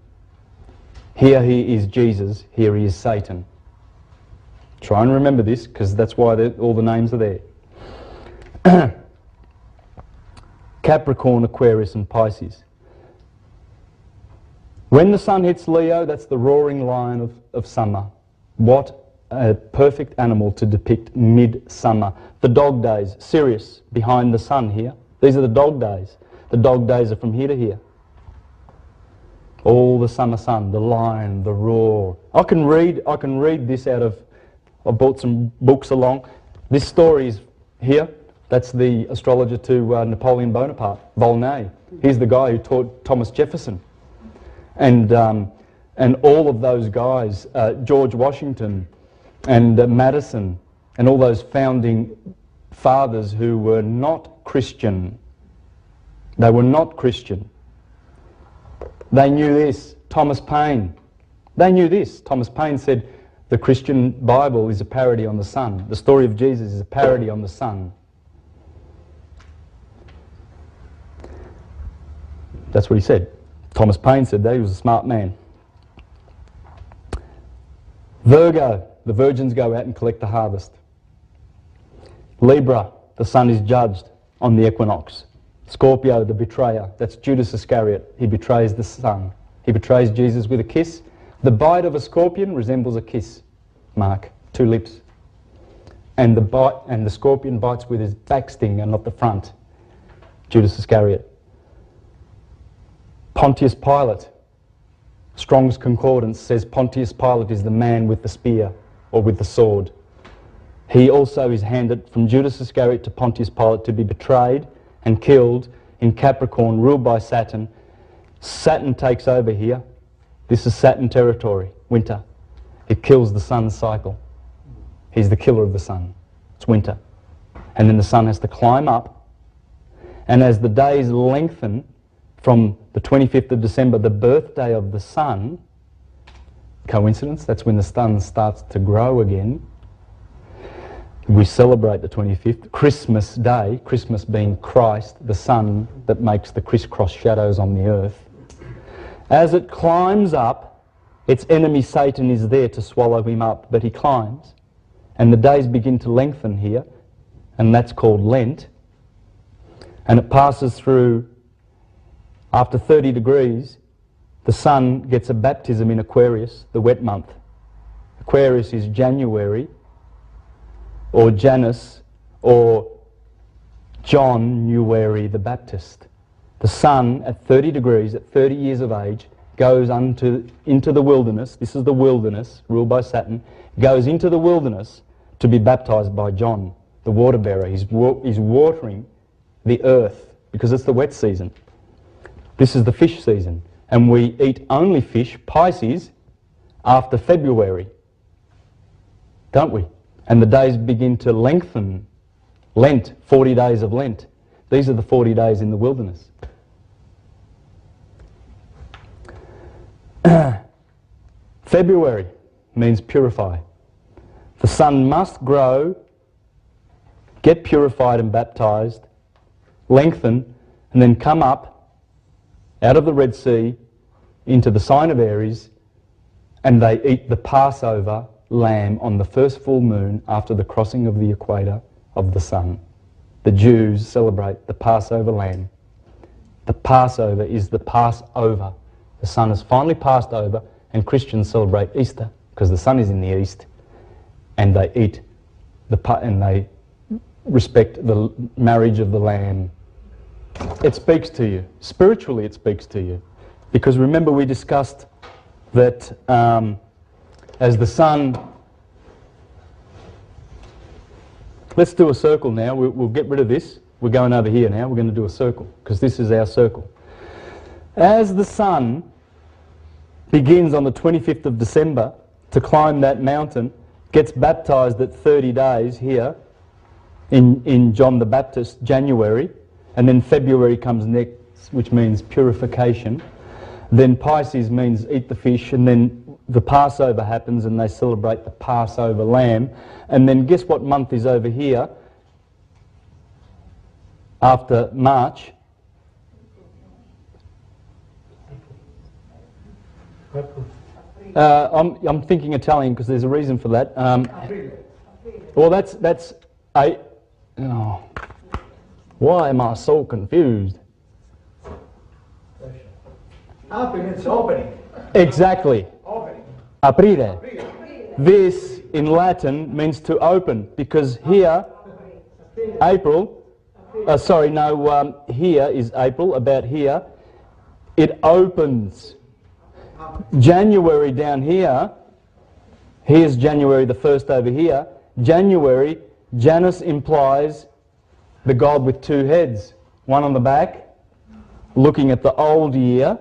here he is Jesus, here he is Satan. Try and remember this, because that's why all the names are there. Capricorn, Aquarius and Pisces. When the sun hits Leo, that's the roaring lion of summer. What a perfect animal to depict midsummer. The dog days, Sirius, behind the sun here. These are the dog days. The dog days are from here to here. All the summer sun, the lion, the roar. I can read this out of, I brought some books along. This story is here. That's the astrologer to Napoleon Bonaparte, Volney. He's the guy who taught Thomas Jefferson. And all of those guys, George Washington and Madison, and all those founding fathers who were not Christian. They were not Christian. They knew this. Thomas Paine. They knew this. Thomas Paine said the Christian Bible is a parody on the sun. The story of Jesus is a parody on the sun. That's what he said. Thomas Paine said that. He was a smart man. Virgo, the virgins go out and collect the harvest. Libra, the sun is judged on the equinox. Scorpio, the betrayer, that's Judas Iscariot. He betrays the sun. He betrays Jesus with a kiss. The bite of a scorpion resembles a kiss, Mark, 2 lips. And the scorpion bites with his back sting and not the front, Judas Iscariot. Pontius Pilate, Strong's Concordance says Pontius Pilate is the man with the spear or with the sword. He also is handed from Judas Iscariot to Pontius Pilate to be betrayed and killed in Capricorn, ruled by Saturn. Saturn takes over here. This is Saturn territory, winter. It kills the sun's cycle. He's the killer of the sun. It's winter. And then the sun has to climb up. And as the days lengthen from the 25th of December, the birthday of the sun, coincidence, that's when the sun starts to grow again. We celebrate the 25th, Christmas Day, Christmas being Christ, the sun that makes the crisscross shadows on the earth. As it climbs up, its enemy Satan is there to swallow him up, but he climbs. And the days begin to lengthen here, and that's called Lent. And it passes through, after 30 degrees, the sun gets a baptism in Aquarius, the wet month. Aquarius is January, or Janus, or John Newary the Baptist. The sun at 30 degrees, at 30 years of age, goes into the wilderness. This is the wilderness, ruled by Saturn. Goes into the wilderness to be baptized by John, the water bearer. He's watering the earth because it's the wet season. This is the fish season. And we eat only fish, Pisces, after February. Don't we? And the days begin to lengthen. Lent, 40 days of Lent. These are the 40 days in the wilderness. February means purify. The sun must grow, get purified and baptized, lengthen, and then come up out of the Red Sea into the sign of Aries, and they eat the Passover lamb on the first full moon after the crossing of the equator of the sun. The Jews celebrate the Passover lamb. The Passover is the Passover. The sun has finally passed over, and Christians celebrate Easter because the sun is in the east, and they eat and they respect the marriage of the lamb. It speaks to you. Spiritually it speaks to you. Because remember we discussed that as the sun... Let's do a circle now. We'll get rid of this. We're going over here now. We're going to do a circle because this is our circle. As the sun begins on the 25th of December to climb that mountain, gets baptized at 30 days here in John the Baptist, January, and then February comes next, which means purification. Then Pisces means eat the fish, and then the Passover happens and they celebrate the Passover lamb. And then guess what month is over here? After March? I'm thinking Italian because there's a reason for that. Well, that's a. Oh, why am I so confused? It's opening. Exactly. Opening. Aprire. This in Latin means to open because here, April. Here is April. About here, it opens. January down here. Here's January the 1st over here. January, Janus implies the god with two heads. One on the back, looking at the old year,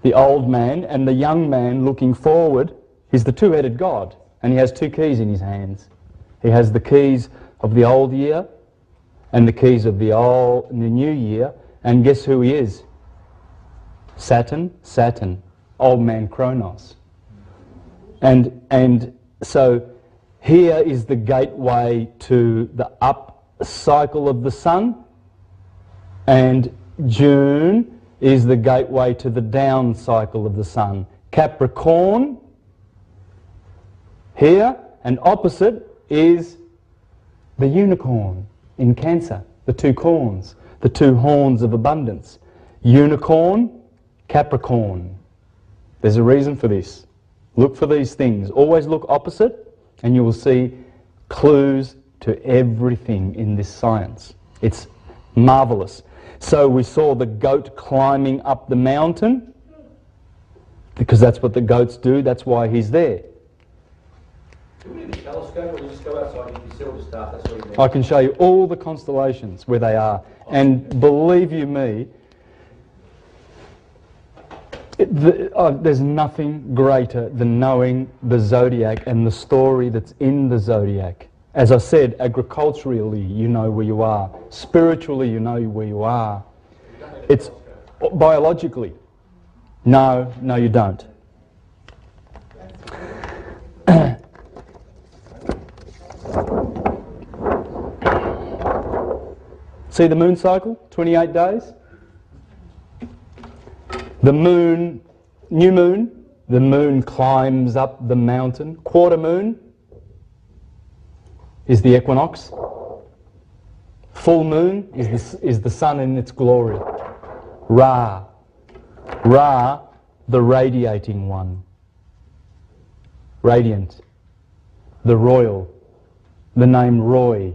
the old man, and the young man looking forward. He's the two-headed god, and he has two keys in his hands. He has the keys of the old year and the keys of the new year, and guess who he is? Saturn, old man Kronos. And so here is the gateway to the up cycle of the sun, and June is the gateway to the down cycle of the sun. Capricorn here, and opposite is the unicorn in Cancer, the two corns, the two horns of abundance. Unicorn, Capricorn. There's a reason for this. Look for these things. Always look opposite and you will see clues to everything in this science. It's marvelous. So we saw the goat climbing up the mountain because that's what the goats do. That's why he's there. Do we need a telescope or just go outside and you see all the stuff? That's what you do. I can show you all the constellations where they are. And believe you me, there's nothing greater than knowing the zodiac and the story that's in the zodiac. As I said, agriculturally you know where you are. Spiritually you know where you are. It's biologically. No, you don't. See the moon cycle, 28 days? The moon, new moon, the moon climbs up the mountain. Quarter moon is the equinox. Full moon is the sun in its glory. Ra, the radiating one. Radiant. The royal. The name Roy.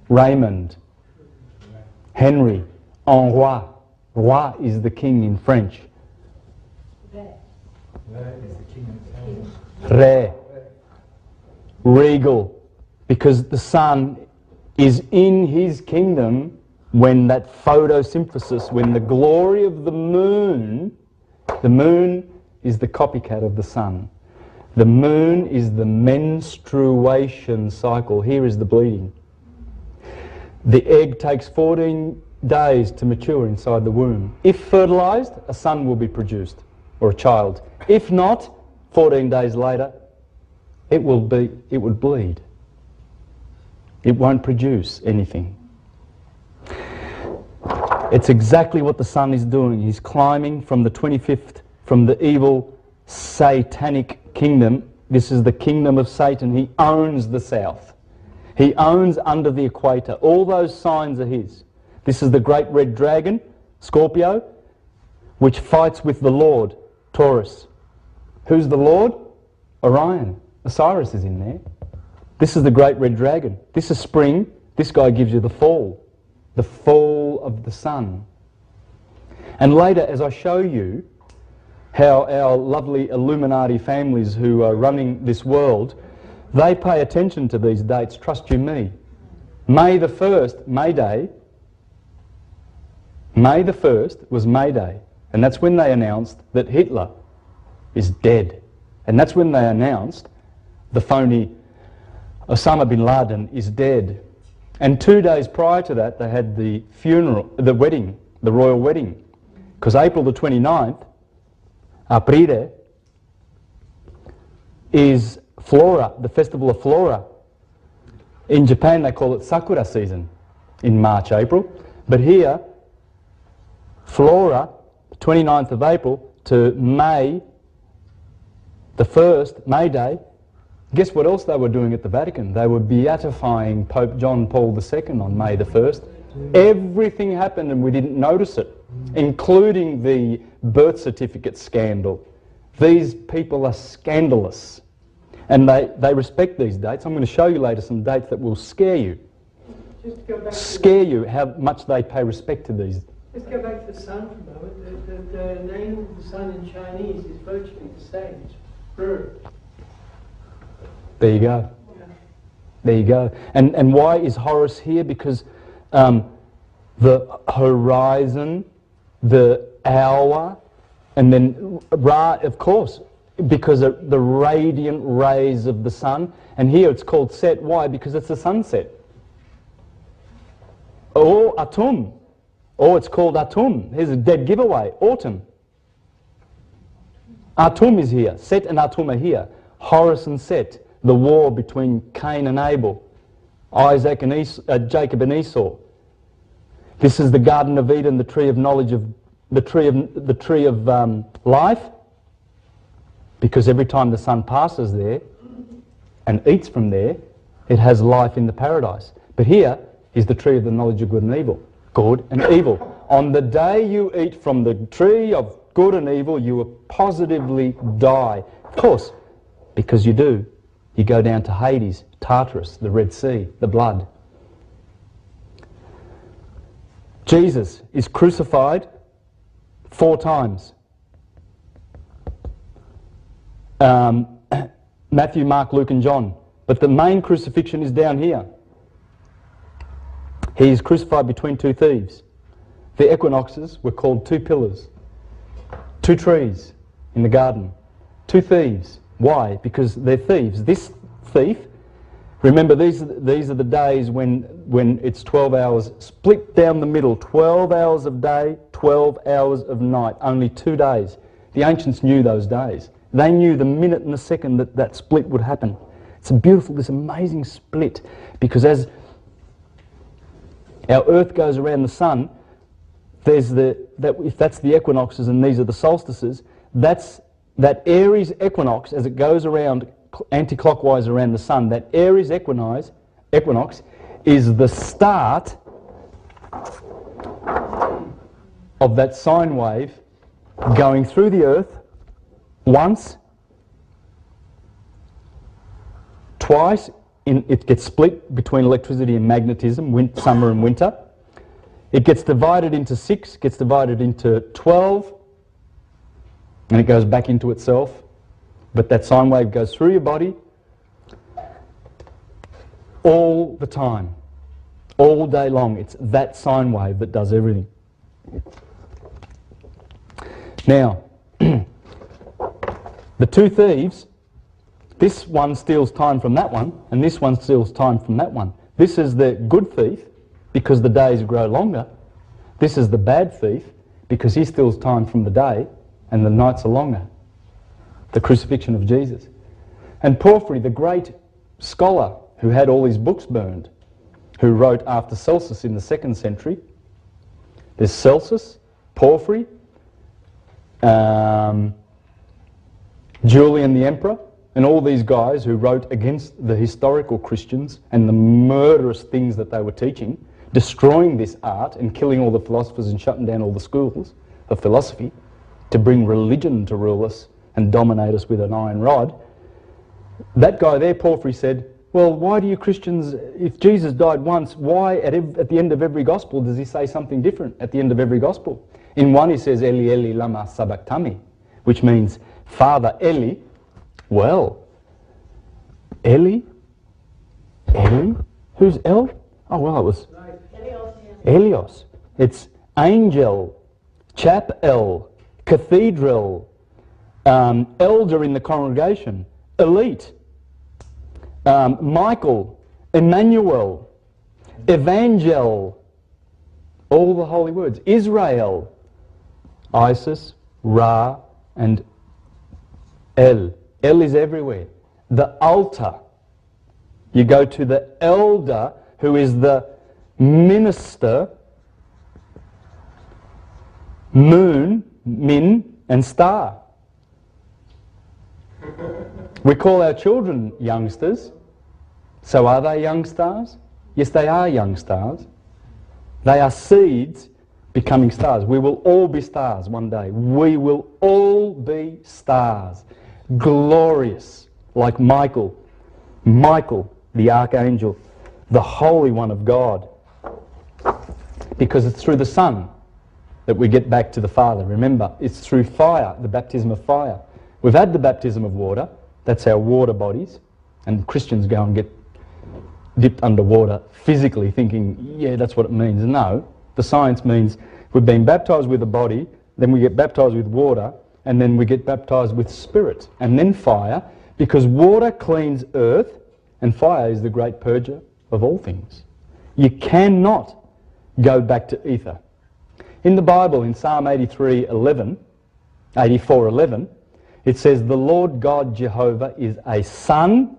Raymond. Henry. En roi. Roi is the king in French. Re. Regal. Because the sun is in his kingdom when that photosynthesis, when the glory of the moon is the copycat of the sun. The moon is the menstruation cycle. Here is the bleeding. The egg takes 14 days to mature inside the womb. If fertilized, a son will be produced, or a child. If not, 14 days later, it would bleed. It won't produce anything. It's exactly what the sun is doing. He's climbing from the 25th, from the evil satanic kingdom. This is the kingdom of Satan. He owns the south. He owns under the equator. All those signs are his. This is the great red dragon, Scorpio, which fights with the Lord, Taurus. Who's the Lord? Orion. Osiris is in there. This is the great red dragon. This is spring. This guy gives you the fall of the sun. And later, as I show you how our lovely Illuminati families who are running this world, they pay attention to these dates, trust you me. May the 1st, May Day, May the 1st was May Day, and that's when they announced that Hitler is dead. And that's when they announced the phony Osama bin Laden is dead. And 2 days prior to that, they had the funeral, the wedding, the royal wedding. Because April the 29th, Aprire, is Flora, the festival of Flora. In Japan they call it Sakura season in March, April. But here, Flora, 29th of April to May, the 1st, May Day. Guess what else they were doing at the Vatican? They were beatifying Pope John Paul II on May the 1st. Everything happened and we didn't notice it, including the birth certificate scandal. These people are scandalous. And they respect these dates. I'm going to show you later some dates that will scare you. Just go back Scare you how much they pay respect to these. Let's go back to the sun for a moment. The name of the sun in Chinese is virtually the same. It's Ru. There you go. There you go. And why is Horus here? Because the horizon, the hour, and then Ra, of course, because of the radiant rays of the sun. And here it's called Set. Why? Because it's the sunset. Or Atum. Or it's called Atum. Here's a dead giveaway. Autumn. Atum is here. Set and Atum are here. Horus and Set. The war between Cain and Abel. Isaac and Jacob and Esau. This is the Garden of Eden, the tree of knowledge of the tree of life. Because every time the sun passes there and eats from there, it has life in the paradise. But here is the tree of the knowledge of good and evil. Good and evil. On the day you eat from the tree of good and evil, you will positively die. Of course, because you do. You go down to Hades, Tartarus, the Red Sea, the blood. Jesus is crucified 4 times. Matthew, Mark, Luke and John. But the main crucifixion is down here. He is crucified between 2 thieves. The equinoxes were called 2 pillars. 2 trees in the garden. 2 thieves. Why? Because they're thieves. This thief, remember these are the days when it's 12 hours, split down the middle, 12 hours of day, 12 hours of night, only 2 days. The ancients knew those days. They knew the minute and the second that split would happen. It's a beautiful, this amazing split, because as our earth goes around the sun, there's if that's the equinoxes and these are the solstices, that Aries equinox, as it goes around anti-clockwise around the sun, that Aries equinox is the start of that sine wave going through the earth once, twice. It gets split between electricity and magnetism, summer and winter. It gets divided into 6, gets divided into 12, and it goes back into itself. But that sine wave goes through your body all the time, all day long. It's that sine wave that does everything. Now, the 2 thieves, this one steals time from that one, and this one steals time from that one. This is the good thief, because the days grow longer. This is the bad thief, because he steals time from the day, and the nights are longer. The crucifixion of Jesus. And Porphyry, the great scholar who had all his books burned, who wrote after Celsus in the 2nd century. There's Celsus, Porphyry, Julian the Emperor, and all these guys who wrote against the historical Christians and the murderous things that they were teaching, destroying this art and killing all the philosophers and shutting down all the schools of philosophy to bring religion to rule us and dominate us with an iron rod. That guy there, Porphyry, said, well, why do you Christians, if Jesus died once, why at the end of every gospel does he say something different at the end of every gospel? In one he says, Eli, Eli, lama sabachthani, which means, Father Eli. Well, Eli? Who's El? Oh, well, it was Elios. It's angel, chapel, cathedral, elder in the congregation, elite, Michael, Emmanuel, evangel, all the holy words, Israel, Isis, Ra, and El. El is everywhere. the altar. You go to the elder, who is the minister, moon, min, and star. We call our children youngsters. So are they young stars? Yes, they are young stars. They are seeds becoming stars. We will all be stars one day. We will all be stars. Glorious, like Michael, the archangel, the Holy One of God. Because it's through the Son that we get back to the Father. Remember, it's through fire, the baptism of fire. We've had the baptism of water. That's our water bodies. And Christians go and get dipped underwater physically, thinking, yeah, that's what it means. No, the science means we've been baptised with a body, then we get baptised with water, and then we get baptised with spirit, and then fire, because water cleans earth, and fire is the great purger of all things. You cannot go back to ether. In the Bible, in Psalm 84:11, it says, the Lord God Jehovah is a sun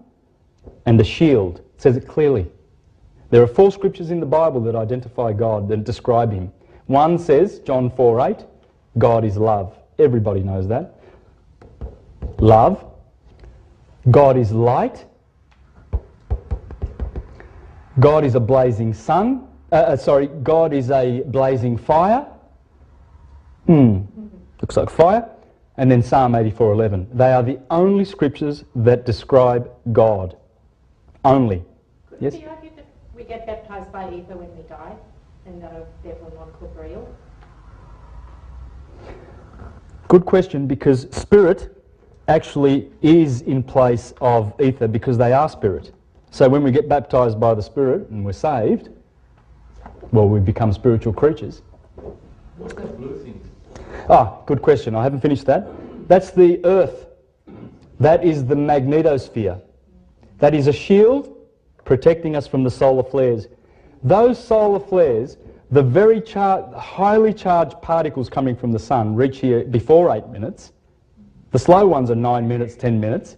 and a shield. It says it clearly. There are 4 scriptures in the Bible that identify God, that describe him. One says, John 4:8, God is love. Everybody knows that. Love. God is light. God is a blazing sun. God is a blazing fire. Looks like fire. And then Psalm 84:11. They are the only scriptures that describe God. Only. Yes? Could it be argued that we get baptised by ether when we die, and that are therefore non-corporeal? Good question, because spirit actually is in place of ether, because they are spirit. So when we get baptised by the Spirit and we're saved, well, we become spiritual creatures. What's that blue thing? Good question. I haven't finished that. That's the earth. That is the magnetosphere. That is a shield protecting us from the solar flares. Those solar flares, the very highly charged particles coming from the sun reach here before 8 minutes. The slow ones are 9 minutes, 10 minutes.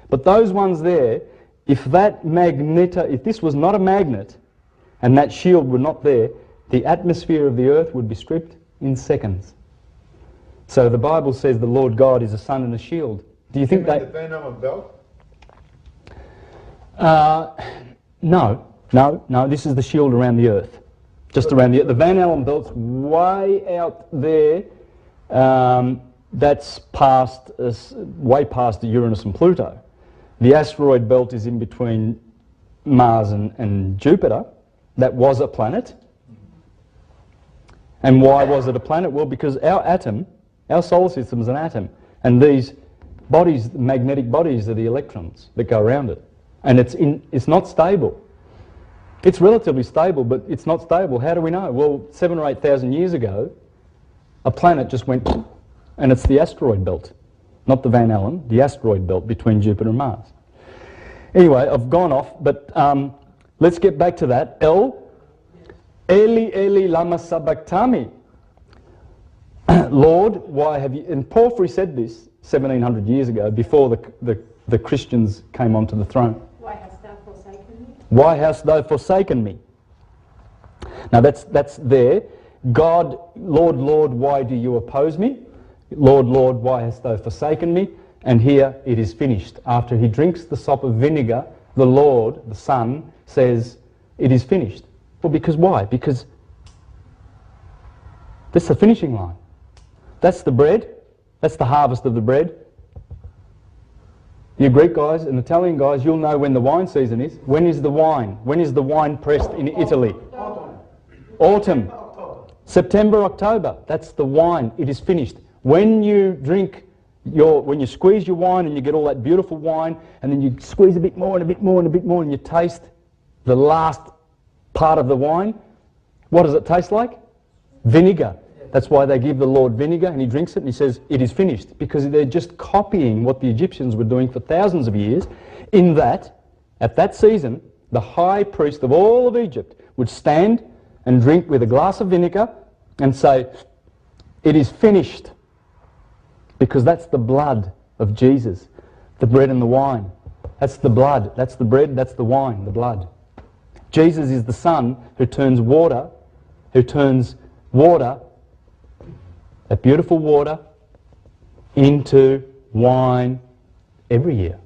But those ones there, if this was not a magnet and that shield were not there, the atmosphere of the earth would be stripped in seconds. So the Bible says the Lord God is a sun and a shield. Do you think the that... Van Allen belt? No, this is the shield around the earth. Just around the earth. The Van Allen belt's way out there. That's way past Uranus and Pluto. The asteroid belt is in between Mars and Jupiter. That was a planet. And why was it a planet? Well, because our solar system is an atom. And these bodies, magnetic bodies, are the electrons that go around it. And it's not stable. It's relatively stable, but it's not stable. How do we know? Well, 7,000 or 8,000 years ago, a planet just went, and it's the asteroid belt. Not the Van Allen, the asteroid belt between Jupiter and Mars. Anyway, I've gone off, but let's get back to that. Eli, Eli, lama sabachthani. Lord, why have you... And Porphyry said this 1,700 years ago, before the Christians came onto the throne. Why hast thou forsaken me? Why hast thou forsaken me? Now that's there. God, Lord, Lord, why do you oppose me? Lord, Lord, why hast thou forsaken me? And here it is finished. After he drinks the sop of vinegar, the Lord, the Son, says, it is finished. Well, because why? Because that's the finishing line. That's the bread. That's the harvest of the bread. You Greek guys and Italian guys, you'll know when the wine season is. When is the wine? When is the wine pressed in Italy? Autumn. September, October. That's the wine. It is finished. When you when you squeeze your wine and you get all that beautiful wine, and then you squeeze a bit more and a bit more and a bit more, and you taste the last part of the wine, what does it taste like? Vinegar. That's why they give the Lord vinegar, and he drinks it and he says, it is finished. Because they're just copying what the Egyptians were doing for thousands of years, in that, at that season, the high priest of all of Egypt would stand and drink with a glass of vinegar and say, it is finished. Because that's the blood of Jesus, the bread and the wine. That's the blood. That's the bread. That's the wine, the blood. Jesus is the Son who turns water, that beautiful water, into wine every year.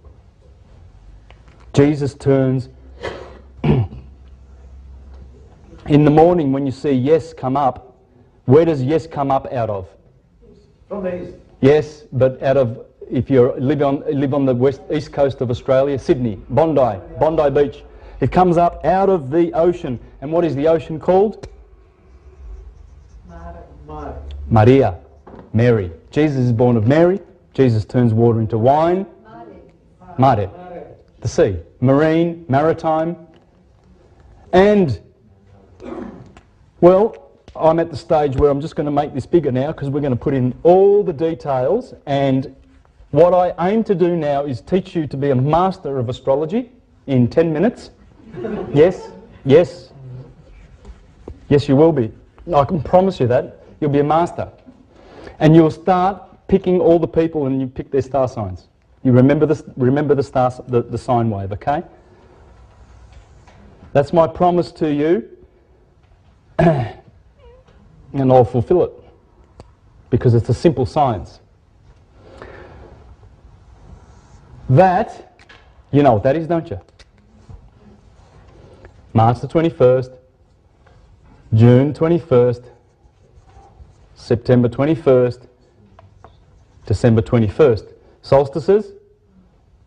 Jesus turns... In the morning when you see yes come up, where does yes come up out of? From the east. Yes, but out of, if you live on the east coast of Australia, Sydney, Bondi Beach, it comes up out of the ocean. And what is the ocean called? Maria, Mary. Jesus is born of Mary. Jesus turns water into wine. Mare, the sea. Marine, maritime. And, well, I'm at the stage where I'm just going to make this bigger now because we're going to put in all the details, and what I aim to do now is teach you to be a master of astrology in 10 minutes. Yes, yes. Yes, you will be. I can promise you that. You'll be a master. And you'll start picking all the people and you pick their star signs. You remember the star, the sine wave, okay? That's my promise to you. And I'll fulfill it. Because it's a simple science. That, you know what that is, don't you? March the 21st, June 21st, September 21st, December 21st. Solstices,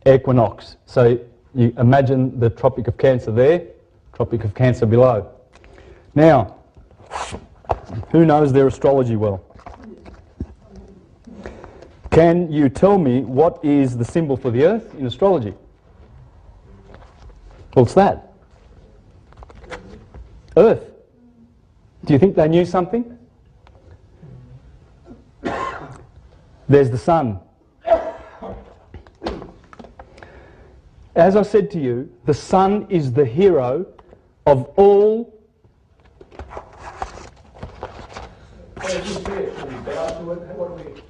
equinox. So you imagine the Tropic of Cancer there, Tropic of Cancer below. Now, who knows their astrology well? Can you tell me what is the symbol for the Earth in astrology? What's that? Earth. Do you think they knew something? There's the sun. As I said to you, the sun is the hero of all...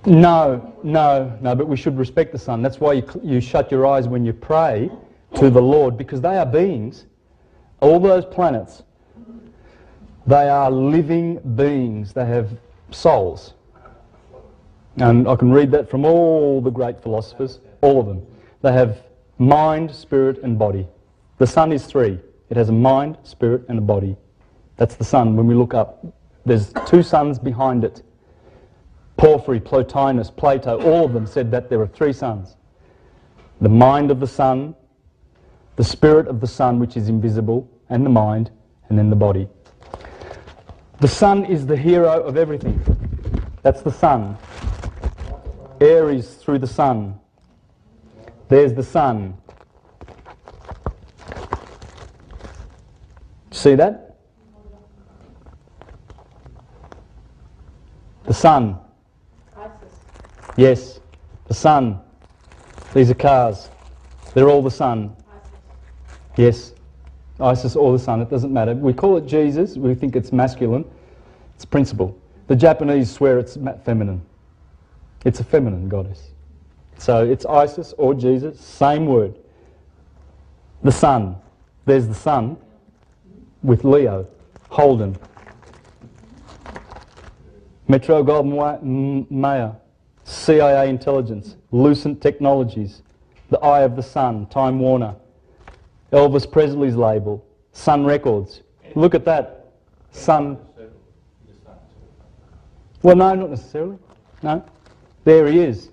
No, but we should respect the sun. That's why you shut your eyes when you pray to the Lord, because they are beings. All those planets, they are living beings. They have souls. And I can read that from all the great philosophers, all of them. They have mind, spirit and body. The sun is three. It has a mind, spirit and a body. That's the sun. When we look up, there's two suns behind it. Porphyry, Plotinus, Plato, all of them said that there are three suns. The mind of the sun, the spirit of the sun, which is invisible, and the mind, and then the body. The sun is the hero of everything. That's the sun. Aries through the sun. There's the sun. See that? The sun. Yes, the sun. These are cars. They're all the sun. Yes, Isis or the sun, it doesn't matter. We call it Jesus, we think it's masculine. It's principle. The Japanese swear it's feminine. It's a feminine goddess. So it's Isis or Jesus, same word. The sun. There's the sun with Leo, Holden. Metro Goldwyn Mayer, CIA intelligence, Lucent Technologies, the Eye of the Sun, Time Warner, Elvis Presley's label, Sun Records. Look at that. Sun. Well, no, not necessarily. No. There he is.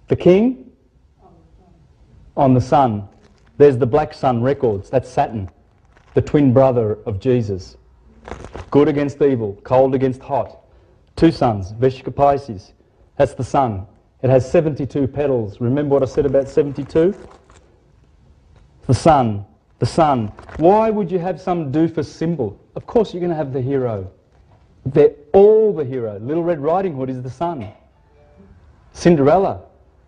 The king on the sun. There's the Black Sun Records. That's Saturn, the twin brother of Jesus. Good against evil, cold against hot. Two suns, Veshika Pisces. That's the sun. It has 72 petals. Remember what I said about 72? The sun. The sun. Why would you have some doofus symbol? Of course you're going to have the hero. They're all the hero. Little Red Riding Hood is the sun. Cinderella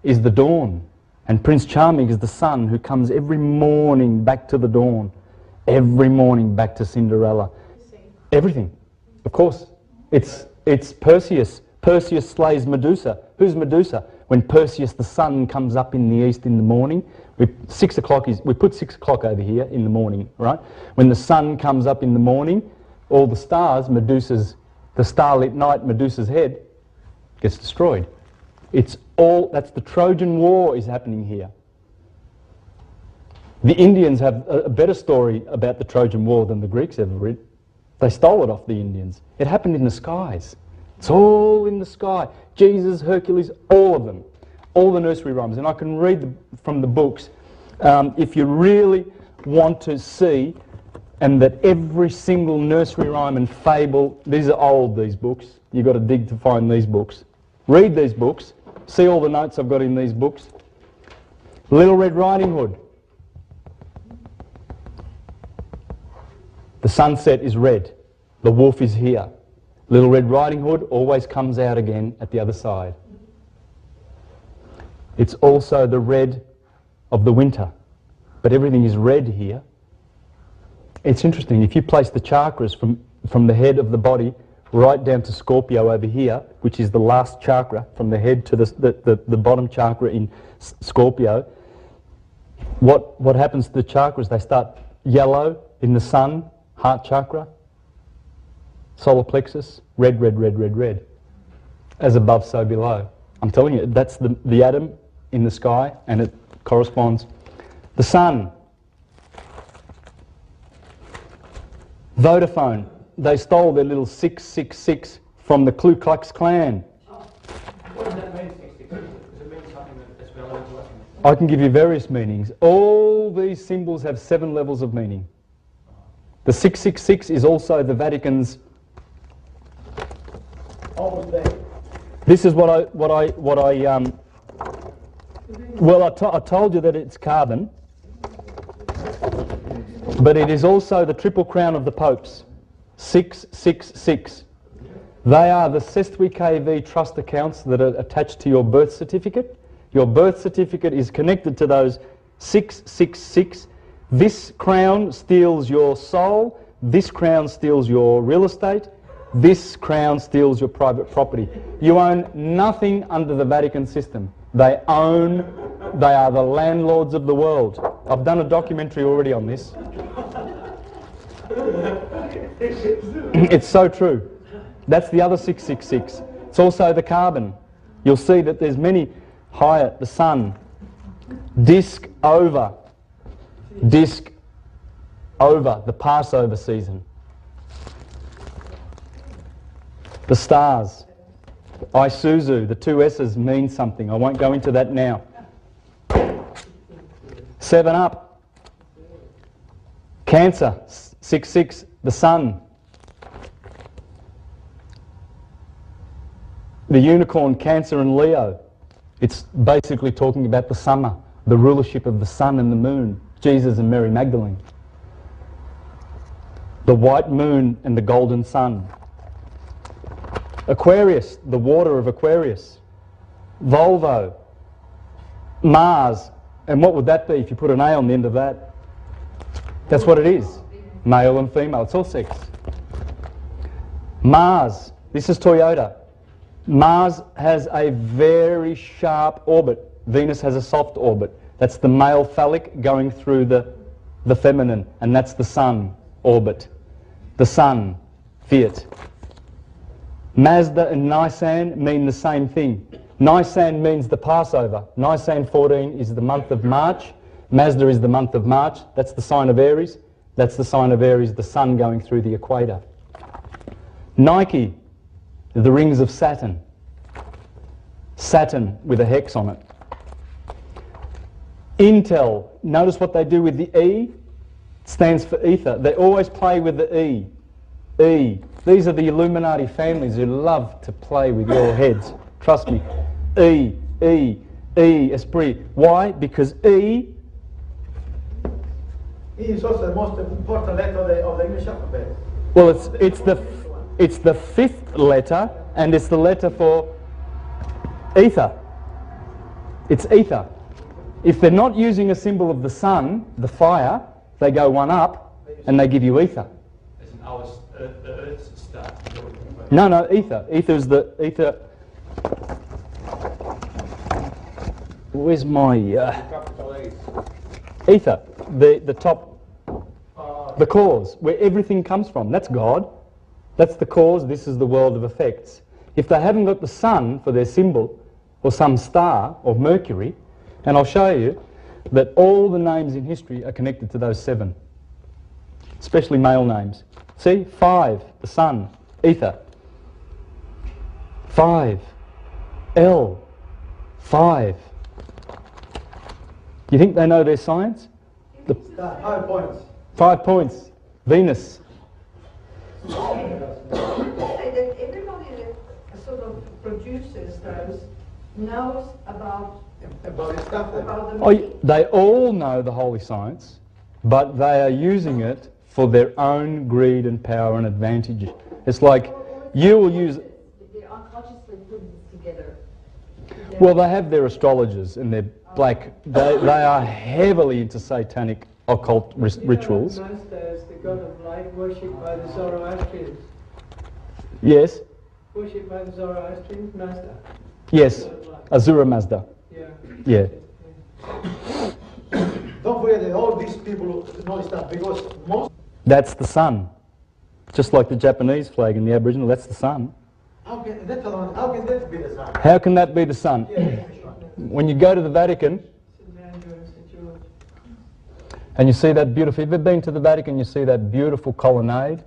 is the dawn. And Prince Charming is the sun who comes every morning back to the dawn. Every morning back to Cinderella. Everything. Of course. It's Perseus. Perseus slays Medusa. Who's Medusa? when Perseus the sun comes up in the east in the morning. We put 6 o'clock over here in the morning, right? When the sun comes up in the morning, all the stars, the starlit night, Medusa's head gets destroyed. That's the Trojan War is happening here. The Indians have a better story about the Trojan War than the Greeks ever read. They stole it off the Indians. It happened in the skies. It's all in the sky. Jesus, Hercules, all of them. All the nursery rhymes. And I can read from the books if you really want to see, and that every single nursery rhyme and fable, these are old, these books. You've got to dig to find these books. Read these books. See all the notes I've got in these books. Little Red Riding Hood. The sunset is red. The wolf is here. Little Red Riding Hood always comes out again at the other side. It's also the red of the winter. But everything is red here. It's interesting. If you place the chakras from the head of the body right down to Scorpio over here, which is the last chakra, from the head to the bottom chakra in Scorpio, what happens to the chakras? They start yellow in the sun, heart chakra, solar plexus, red, red, red, red, red. As above, so below. I'm telling you, that's the atom in the sky, and it corresponds. The sun. Vodafone. They stole their little 666 from the Ku Klux Klan. What does that mean, 666? Does it mean something that's relevant to us? I can give you various meanings. All these symbols have 7 levels of meaning. The 666 is also the Vatican's. Almost there. This is I told you that it's carbon, but it is also the triple crown of the popes. 666. They are the SestVKV trust accounts that are attached to your birth certificate. Your birth certificate is connected to those 666. This crown steals your soul. This crown steals your real estate. This crown steals your private property. You own nothing under the Vatican system. They are the landlords of the world. I've done a documentary already on this. It's so true. That's the other 666. It's also the carbon. You'll see that there's many higher, the sun. Disc over, the Passover season. The stars. Isuzu, the 2 S's mean something. I won't go into that now. 7 Up. Cancer, 66, the sun. The unicorn, Cancer and Leo. It's basically talking about the summer, the rulership of the sun and the moon, Jesus and Mary Magdalene. The white moon and the golden sun. Aquarius, the water of Aquarius. Volvo. Mars. And what would that be if you put an A on the end of that? That's what it is. Male and female. It's all sex. Mars. This is Toyota. Mars has a very sharp orbit. Venus has a soft orbit. That's the male phallic going through the feminine. And that's the sun orbit. The sun. Fiat. Mazda and Nisan mean the same thing. Nisan means the Passover. Nisan 14 is the month of March. Mazda is the month of March. That's the sign of Aries. That's the sign of Aries, the sun going through the equator. Nike, the rings of Saturn. Saturn with a hex on it. Intel, notice what they do with the E. It stands for ether. They always play with the E. E. These are the Illuminati families who love to play with your heads. Trust me. E, E, E, esprit. Why? Because E is also the most important letter of the English alphabet. Well, it's the 5th letter, and it's the letter for ether. It's ether. If they're not using a symbol of the sun, the fire, they go one up, and they give you ether. As in our Earth's star. No, ether. Ether is the ether. Where's my Capital A's. ether? The top, the cause, where everything comes from. That's God. That's the cause. This is the world of effects. If they haven't got the sun for their symbol, or some star, or Mercury, and I'll show you that all the names in history are connected to those 7, especially male names. See, 5, the sun, ether. 5, L, 5. You think they know their science? The 5 points. 5 points, Venus. Say that everybody that sort of produces those knows about About the stuff then. the Oh, they all know the holy science, but they are using it for their own greed and power and advantage. It's like you will use. They unconsciously put it together. Well, they have their astrologers and they're like they are heavily into satanic occult rituals. Mazda is the god of light, worshipped by the Zoroastrians. Yes, Worshipped by the Zoroastrians, Mazda. yes, God of light. Azura Mazda. Yeah. Yeah. Don't forget that all these people know stuff because most. That's the sun. Just like the Japanese flag in the Aboriginal, that's the sun. How can that be the sign? How can that be the sun? When you go to the Vatican St. Andrew and St. George. and you see that beautiful, have you ever been to the Vatican, you see that beautiful colonnade?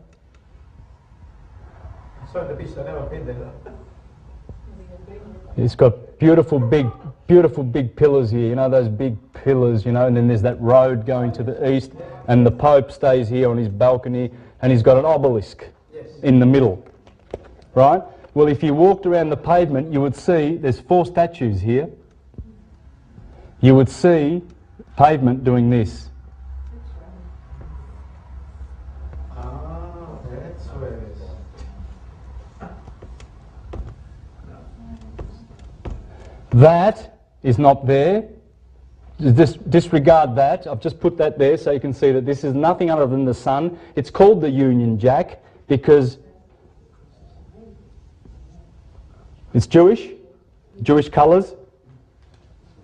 Sorry, the beach, I've never been there. It's got beautiful big pillars here, you know, those big pillars, you know, and then there's that road going to the east, and the Pope stays here on his balcony, and he's got an obelisk in the middle, right? Well, if you walked around the pavement, you would see there's 4 statues here. You would see pavement doing this. Ah, that's where it is. That is not there. Disregard that. I've just put that there so you can see that this is nothing other than the sun. It's called the Union Jack because it's Jewish colours.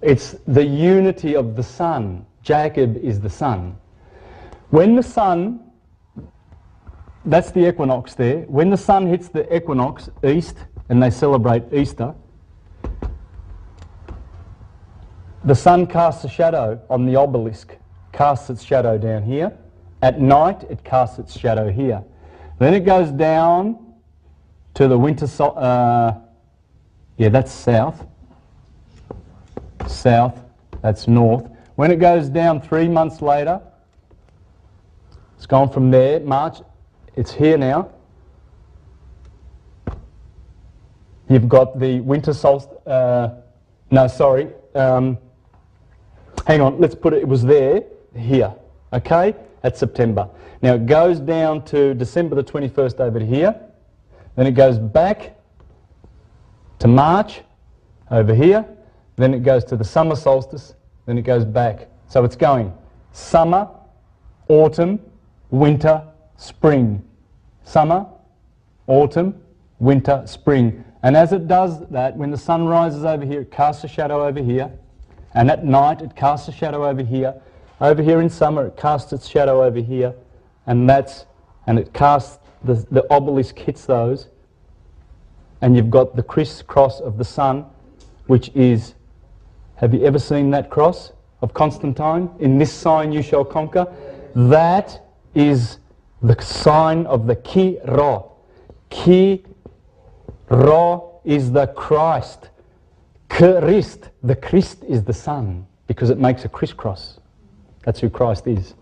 It's the unity of the sun. Jacob is the sun. When the sun, that's the equinox there. When the sun hits the equinox east and they celebrate Easter, the sun casts a shadow on the obelisk, casts its shadow down here. At night, it casts its shadow here. Then it goes down to the winter that's south. South, that's north. When it goes down 3 months later, it's gone from there, March, it's here now. You've got the winter solstice, hang on, let's put it, it was there, here, okay, at September. Now it goes down to December the 21st over here, then it goes back to March over here, then it goes to the summer solstice, then it goes back. So it's going summer, autumn, winter, spring. Summer, autumn, winter, spring. And as it does that, when the sun rises over here, it casts a shadow over here. And at night, it casts a shadow over here. Over here in summer, it casts its shadow over here. And it casts, the obelisk hits those. And you've got the crisscross of the sun, which is, have you ever seen that cross of Constantine? In this sign you shall conquer. That is the sign of the Ki-Ro. Ki-Ro is the Christ. Christ, the Christ is the sun, because it makes a crisscross. That's who Christ is.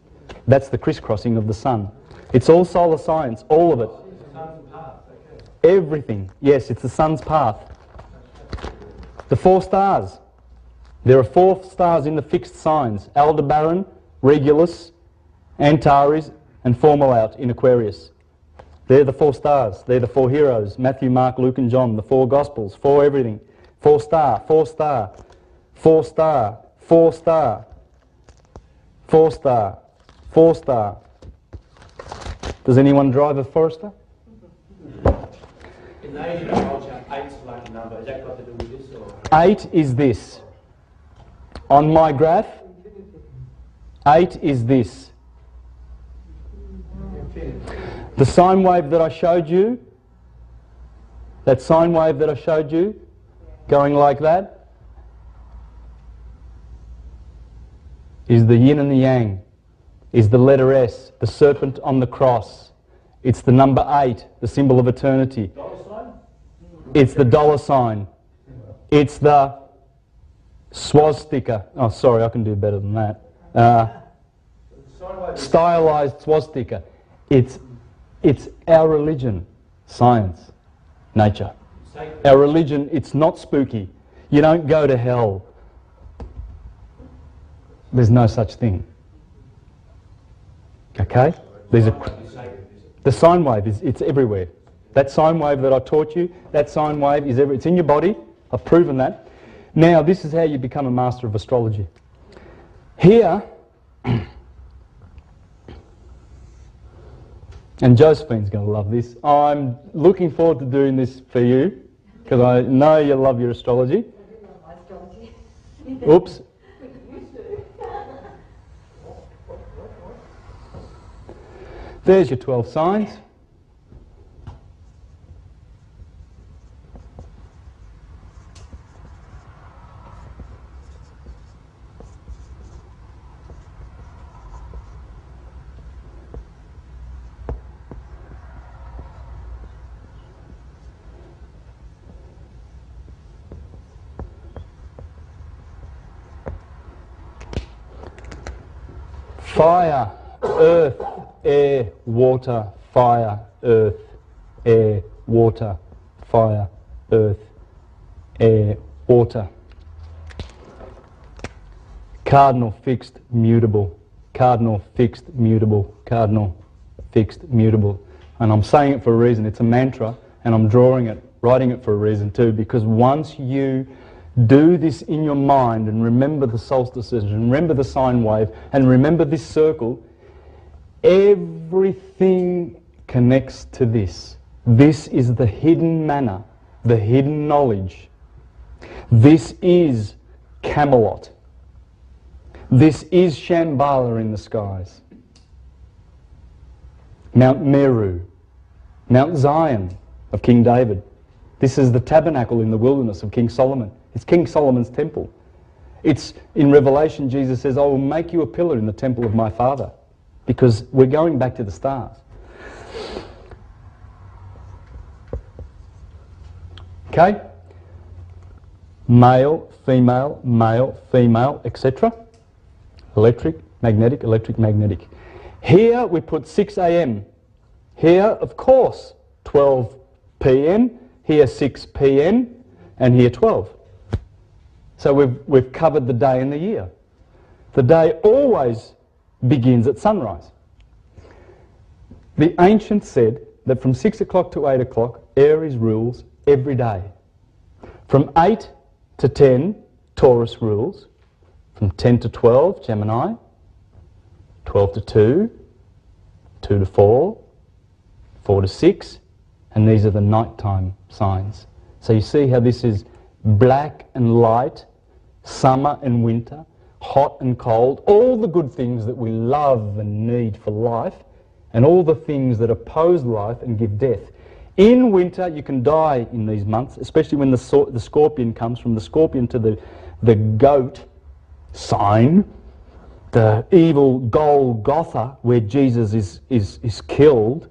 That's the crisscrossing of the sun. It's all solar science, all of it. Everything. Yes, it's the sun's path. The 4 stars. There are 4 stars in the fixed signs. Aldebaran, Regulus, Antares, and Fomalhaut in Aquarius. They're the 4 stars. They're the 4 heroes. Matthew, Mark, Luke and John. The 4 Gospels. 4 everything. 4 star, 4 star, 4 star, 4 star, 4 star, 4 star. Does anyone drive a Forester? In the Asian culture, 8's a lucky number. Is that got to do with this or? 8 is this. On my graph, 8 is this. The sine wave that I showed you, that sine wave that I showed you, going like that, is the yin and the yang, is the letter S, the serpent on the cross. It's the number 8, the symbol of eternity. Dollar sign? It's the dollar sign. It's the swastika. Oh, sorry, I can do better than that. Stylized swastika. It's our religion, science, nature. Our religion, it's not spooky. You don't go to hell. There's no such thing. Okay? The sine wave it's everywhere. That sine wave that I taught you, that sine wave is it's in your body. I've proven that. Now, this is how you become a master of astrology. Here, and Josephine's going to love this. I'm looking forward to doing this for you because I know you love your astrology. Oops. There's your 12 signs. Fire, earth, air, water, fire, earth, air, water, fire, earth, air, water. Cardinal, fixed, mutable. Cardinal, fixed, mutable. Cardinal, fixed, mutable. And I'm saying it for a reason. It's a mantra, and I'm drawing it, writing it for a reason too, because once you do this in your mind and remember the solstices and remember the sine wave and remember this circle, everything connects to this. This is the hidden manna, the hidden knowledge. This is Camelot. This is Shambhala in the skies. Mount Meru, Mount Zion of King David. This is the tabernacle in the wilderness of King Solomon. It's King Solomon's temple. It's in Revelation, Jesus says, I will make you a pillar in the temple of my Father, because we're going back to the stars. Okay? Male, female, etc. Electric, magnetic. Here we put 6 a.m. Here, of course, 12 p.m. Here 6 p.m. and here 12. So we've covered the day and the year. The day always begins at sunrise. The ancients said that from 6 o'clock to 8 o'clock, Aries rules every day. From 8 to 10, Taurus rules. From 10 to 12, Gemini. 12 to 2, 2 to 4, 4 to 6, and these are the nighttime signs. So you see how this is black and light, summer and winter, hot and cold, all the good things that we love and need for life, and all the things that oppose life and give death. In winter, you can die in these months, especially when the scorpion comes. From the scorpion to the goat sign, the evil Golgotha, where Jesus is killed,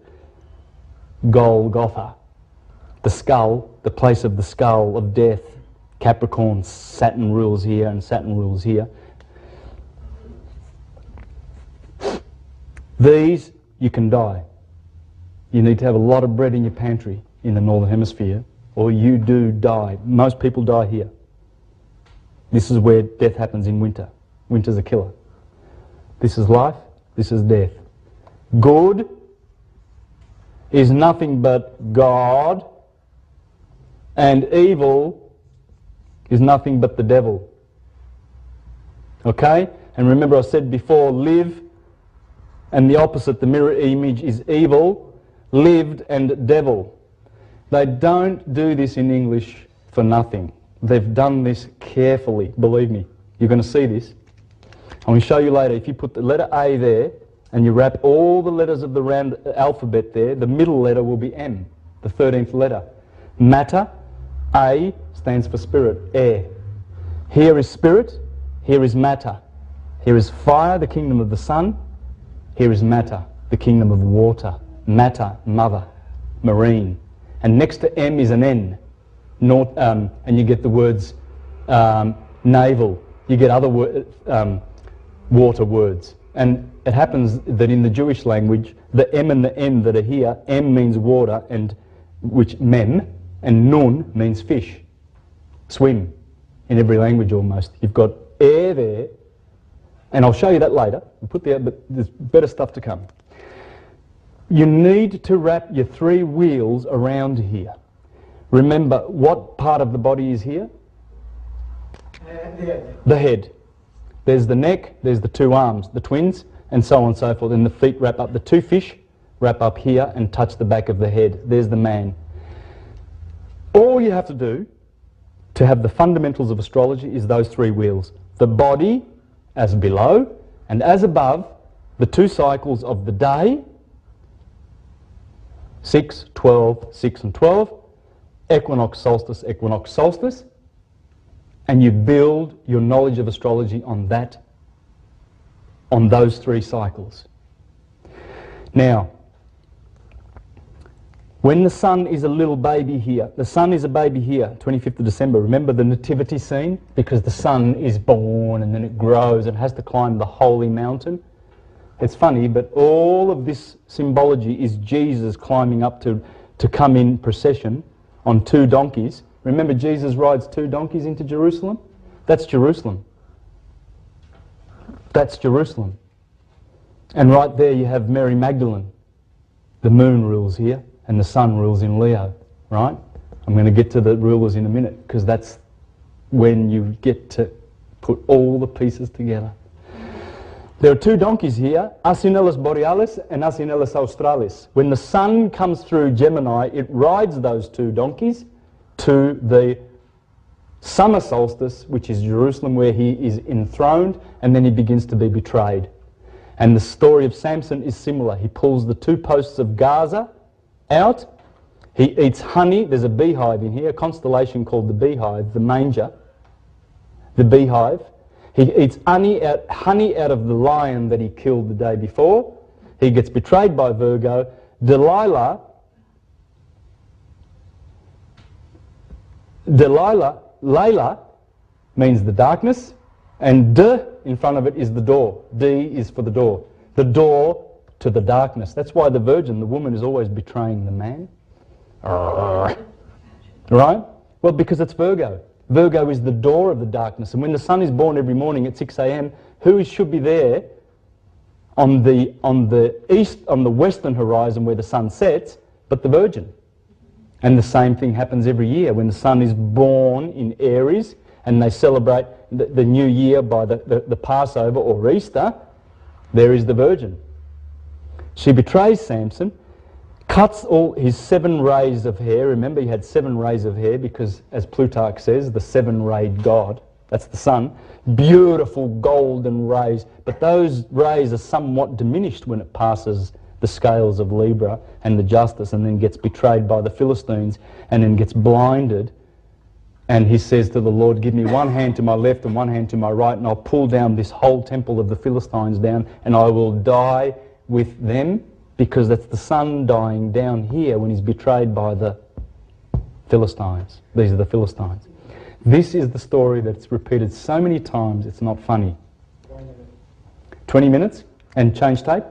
Golgotha, the skull, the place of the skull of death. Capricorn, Saturn rules here and Saturn rules here. These, you can die. You need to have a lot of bread in your pantry in the Northern Hemisphere, or you do die. Most people die here. This is where death happens in winter. Winter's a killer. This is life, this is death. Good is nothing but God, and evil is nothing but the devil. Okay? And remember I said before, live, and the opposite, the mirror image, is evil, lived, and devil. They don't do this in English for nothing. They've done this carefully, believe me. You're going to see this. I'm going to show you later. If you put the letter A there and you wrap all the letters of the round alphabet there, the middle letter will be M, the 13th letter. Matter, A stands for spirit, air. Here is spirit, here is matter. Here is fire, the kingdom of the sun. Here is matter, the kingdom of water. Matter, mother, marine. And next to M is an N. And you get the words navel. You get other water words. And it happens that in the Jewish language, the M and the N that are here, M means water, and which mem, and nun means fish. Swim. In every language almost. You've got air there, and I'll show you that later. We'll put there, but there's better stuff to come. You need to wrap your 3 wheels around here. Remember, what part of the body is here? The head. There's the neck, there's the 2 arms, the twins, and so on and so forth. And the feet wrap up. The 2 fish wrap up here and touch the back of the head. There's the man. All you have to do to have the fundamentals of astrology is those 3 wheels. The body as below, and as above, the 2 cycles of the day, 6, 12, 6 and 12, equinox, solstice, and you build your knowledge of astrology on that, on those 3 cycles. Now, when the sun is a little baby here, the sun is a baby here, 25th of December, remember the nativity scene? Because the sun is born and then it grows and has to climb the holy mountain. It's funny, but all of this symbology is Jesus climbing up to come in procession on 2 donkeys. Remember, Jesus rides 2 donkeys into Jerusalem? That's Jerusalem. That's Jerusalem. And right there you have Mary Magdalene. The moon rules here, and the sun rules in Leo, right? I'm going to get to the rulers in a minute, because that's when you get to put all the pieces together. There are 2 donkeys here, Asinellus Borealis and Asinellus Australis. When the sun comes through Gemini, it rides those 2 donkeys to the summer solstice, which is Jerusalem, where he is enthroned, and then he begins to be betrayed. And the story of Samson is similar. He pulls the 2 posts of Gaza out, he eats honey. There's a beehive in here, a constellation called the beehive, the manger, the beehive. He eats honey out of the lion that he killed the day before. He gets betrayed by Virgo. Layla means the darkness, and D in front of it is the door. D is for the door. The door to the darkness. That's why the virgin, the woman, is always betraying the man. Right? Well, because it's Virgo. Virgo is the door of the darkness. And when the sun is born every morning at 6 a.m., who should be there on the western horizon where the sun sets, but the Virgin? And the same thing happens every year when the sun is born in Aries, and they celebrate the new year by the Passover or Easter. There is the Virgin. She betrays Samson, cuts all his 7 rays of hair. Remember, he had 7 rays of hair because, as Plutarch says, the 7-rayed god, that's the sun, beautiful golden rays, but those rays are somewhat diminished when it passes the scales of Libra and the justice, and then gets betrayed by the Philistines, and then gets blinded. And he says to the Lord, give me 1 hand to my left and 1 hand to my right, and I'll pull down this whole temple of the Philistines down, and I will die with them, because that's the sun dying down here when he's betrayed by the Philistines. These are the Philistines. This is the story that's repeated so many times it's not funny. 20 minutes? And change tape?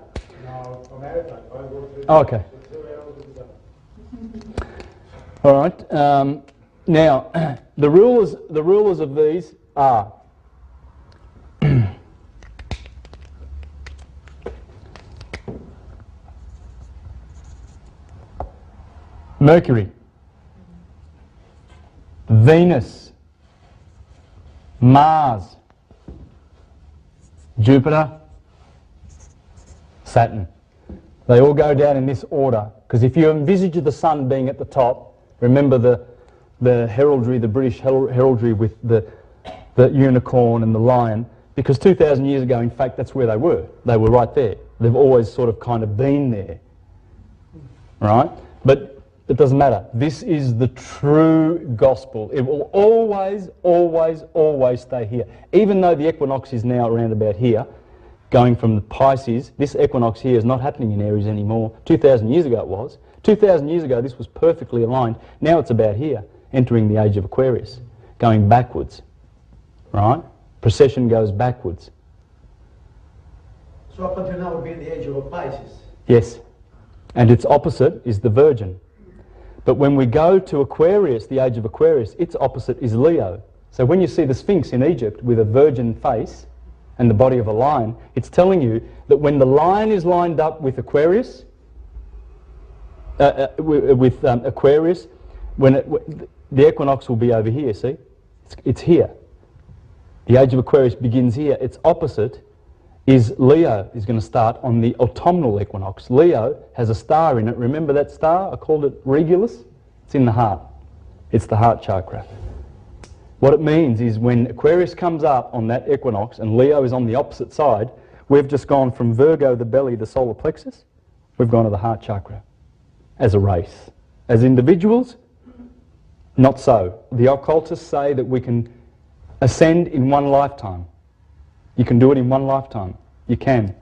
No, I'm out of time. I work Oh, okay. for 2 hours of the day. All right. Now, the rulers of these are Mercury, Venus, Mars, Jupiter, Saturn. They all go down in this order, because if you envisage the sun being at the top, remember the heraldry, the British heraldry with the the unicorn and the lion, because 2,000 years ago, in fact, that's where they were. They were right there. They've always sort of kind of been there, right? But it doesn't matter. This is the true gospel. It will always, always, always stay here. Even though the equinox is now around about here, going from the Pisces, this equinox here is not happening in Aries anymore. 2,000 years ago it was. 2,000 years ago this was perfectly aligned. Now it's about here, entering the age of Aquarius, going backwards, right? Precession goes backwards. So up until now it would be in the age of Pisces. Yes. And its opposite is the Virgin. But when we go to Aquarius, the age of Aquarius, its opposite is Leo. So when you see the Sphinx in Egypt with a virgin face and the body of a lion, it's telling you that when the lion is lined up with Aquarius, Aquarius, the equinox will be over here, see? It's here. The age of Aquarius begins here. Its opposite is Leo, is going to start on the autumnal equinox. Leo has a star in it. Remember that star? I called it Regulus. It's in the heart. It's the heart chakra. What it means is when Aquarius comes up on that equinox and Leo is on the opposite side, we've just gone from Virgo, the belly, the solar plexus, we've gone to the heart chakra as a race. As individuals, not so. The occultists say that we can ascend in one lifetime. You can do it in one lifetime. You can.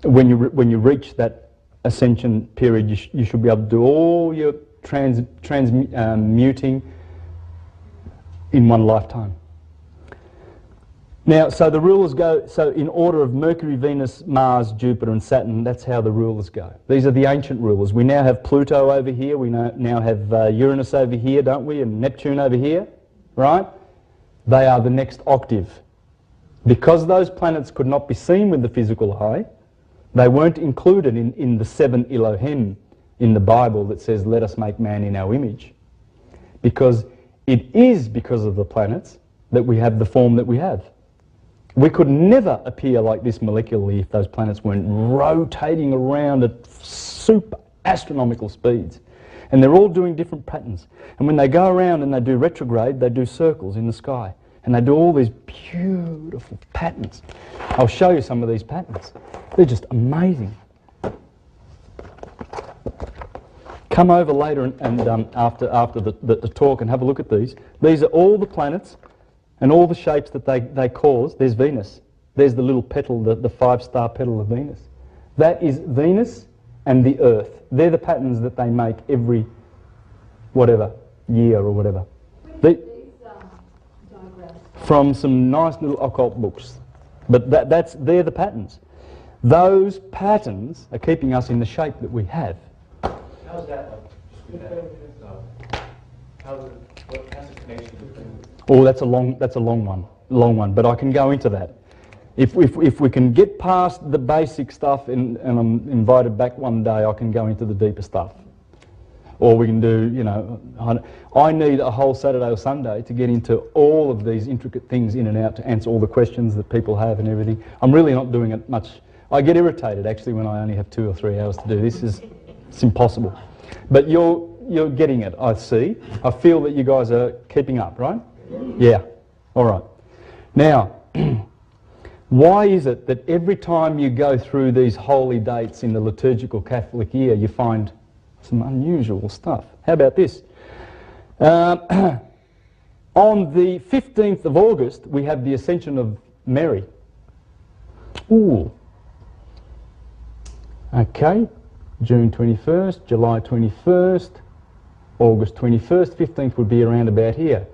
When you reach that ascension period, you should be able to do all your transmuting in one lifetime. Now, so the rulers go, so in order of Mercury, Venus, Mars, Jupiter and Saturn, that's how the rulers go. These are the ancient rulers. We now have Pluto over here, we now have Uranus over here, don't we, and Neptune over here, right? They are the next octave. Because those planets could not be seen with the physical eye, they weren't included in the 7 Elohim in the Bible that says, let us make man in our image. Because it is because of the planets that we have the form that we have. We could never appear like this molecularly if those planets weren't rotating around at super astronomical speeds. And they're all doing different patterns. And when they go around and they do retrograde, they do circles in the sky. And they do all these beautiful patterns. I'll show you some of these patterns. They're just amazing. Come over later and after the talk and have a look at these. These are all the planets and all the shapes that they cause. There's Venus. There's the little petal, the 5-star petal of Venus. That is Venus and the Earth. They're the patterns that they make every whatever year or whatever. From some nice little occult books. But they're the patterns. Those patterns are keeping us in the shape that we have. How's that like? How's the connection between? Oh, that's a long one. But I can go into that. If we can get past the basic stuff and I'm invited back one day, I can go into the deeper stuff. Or we can do, you know, I need a whole Saturday or Sunday to get into all of these intricate things in and out to answer all the questions that people have and everything. I'm really not doing it much. I get irritated actually when I only have 2 or 3 hours to do this. It's impossible. But you're getting it, I see. I feel that you guys are keeping up, right? Yeah. All right. Now, why is it that every time you go through these holy dates in the liturgical Catholic year, you find some unusual stuff? How about this? On the 15th of August, we have the Ascension of Mary. Ooh. Okay. June 21st, July 21st, August 21st, 15th would be around about here.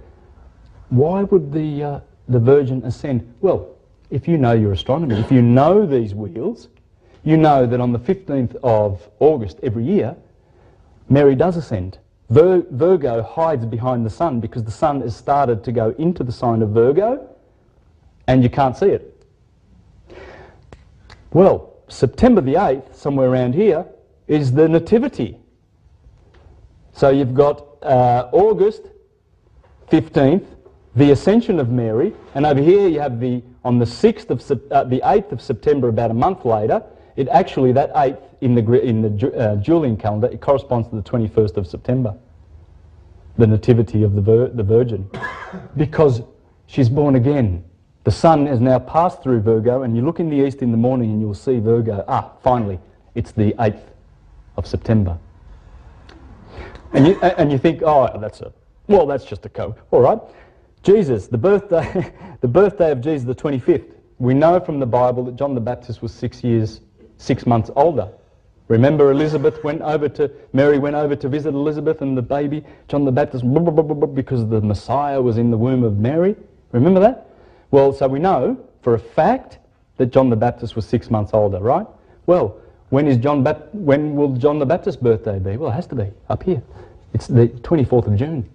Why would the Virgin ascend? Well, if you know your astronomy, if you know these wheels, you know that on the 15th of August every year, Mary does ascend. Virgo hides behind the sun because the sun has started to go into the sign of Virgo and you can't see it. Well, September the 8th, somewhere around here, is the Nativity. So you've got August 15th, the Ascension of Mary, and over here you have on the 8th of September, about a month later, it actually, that 8th in the Julian calendar, it corresponds to the 21st of September, the Nativity of the Virgin. Because she's born again. The sun has now passed through Virgo, and you look in the east in the morning and you'll see Virgo. Finally, it's the 8th of September. And you think, oh, that's just a code. All right. Jesus, the birthday of Jesus, the 25th. We know from the Bible that John the Baptist was 6 months older. Remember, Mary went over to visit Elizabeth and the baby, John the Baptist, because the Messiah was in the womb of Mary. Remember that? Well, so we know for a fact that John the Baptist was 6 months older, right? Well, when will John the Baptist's birthday be? Well, it has to be up here. It's the 24th of June.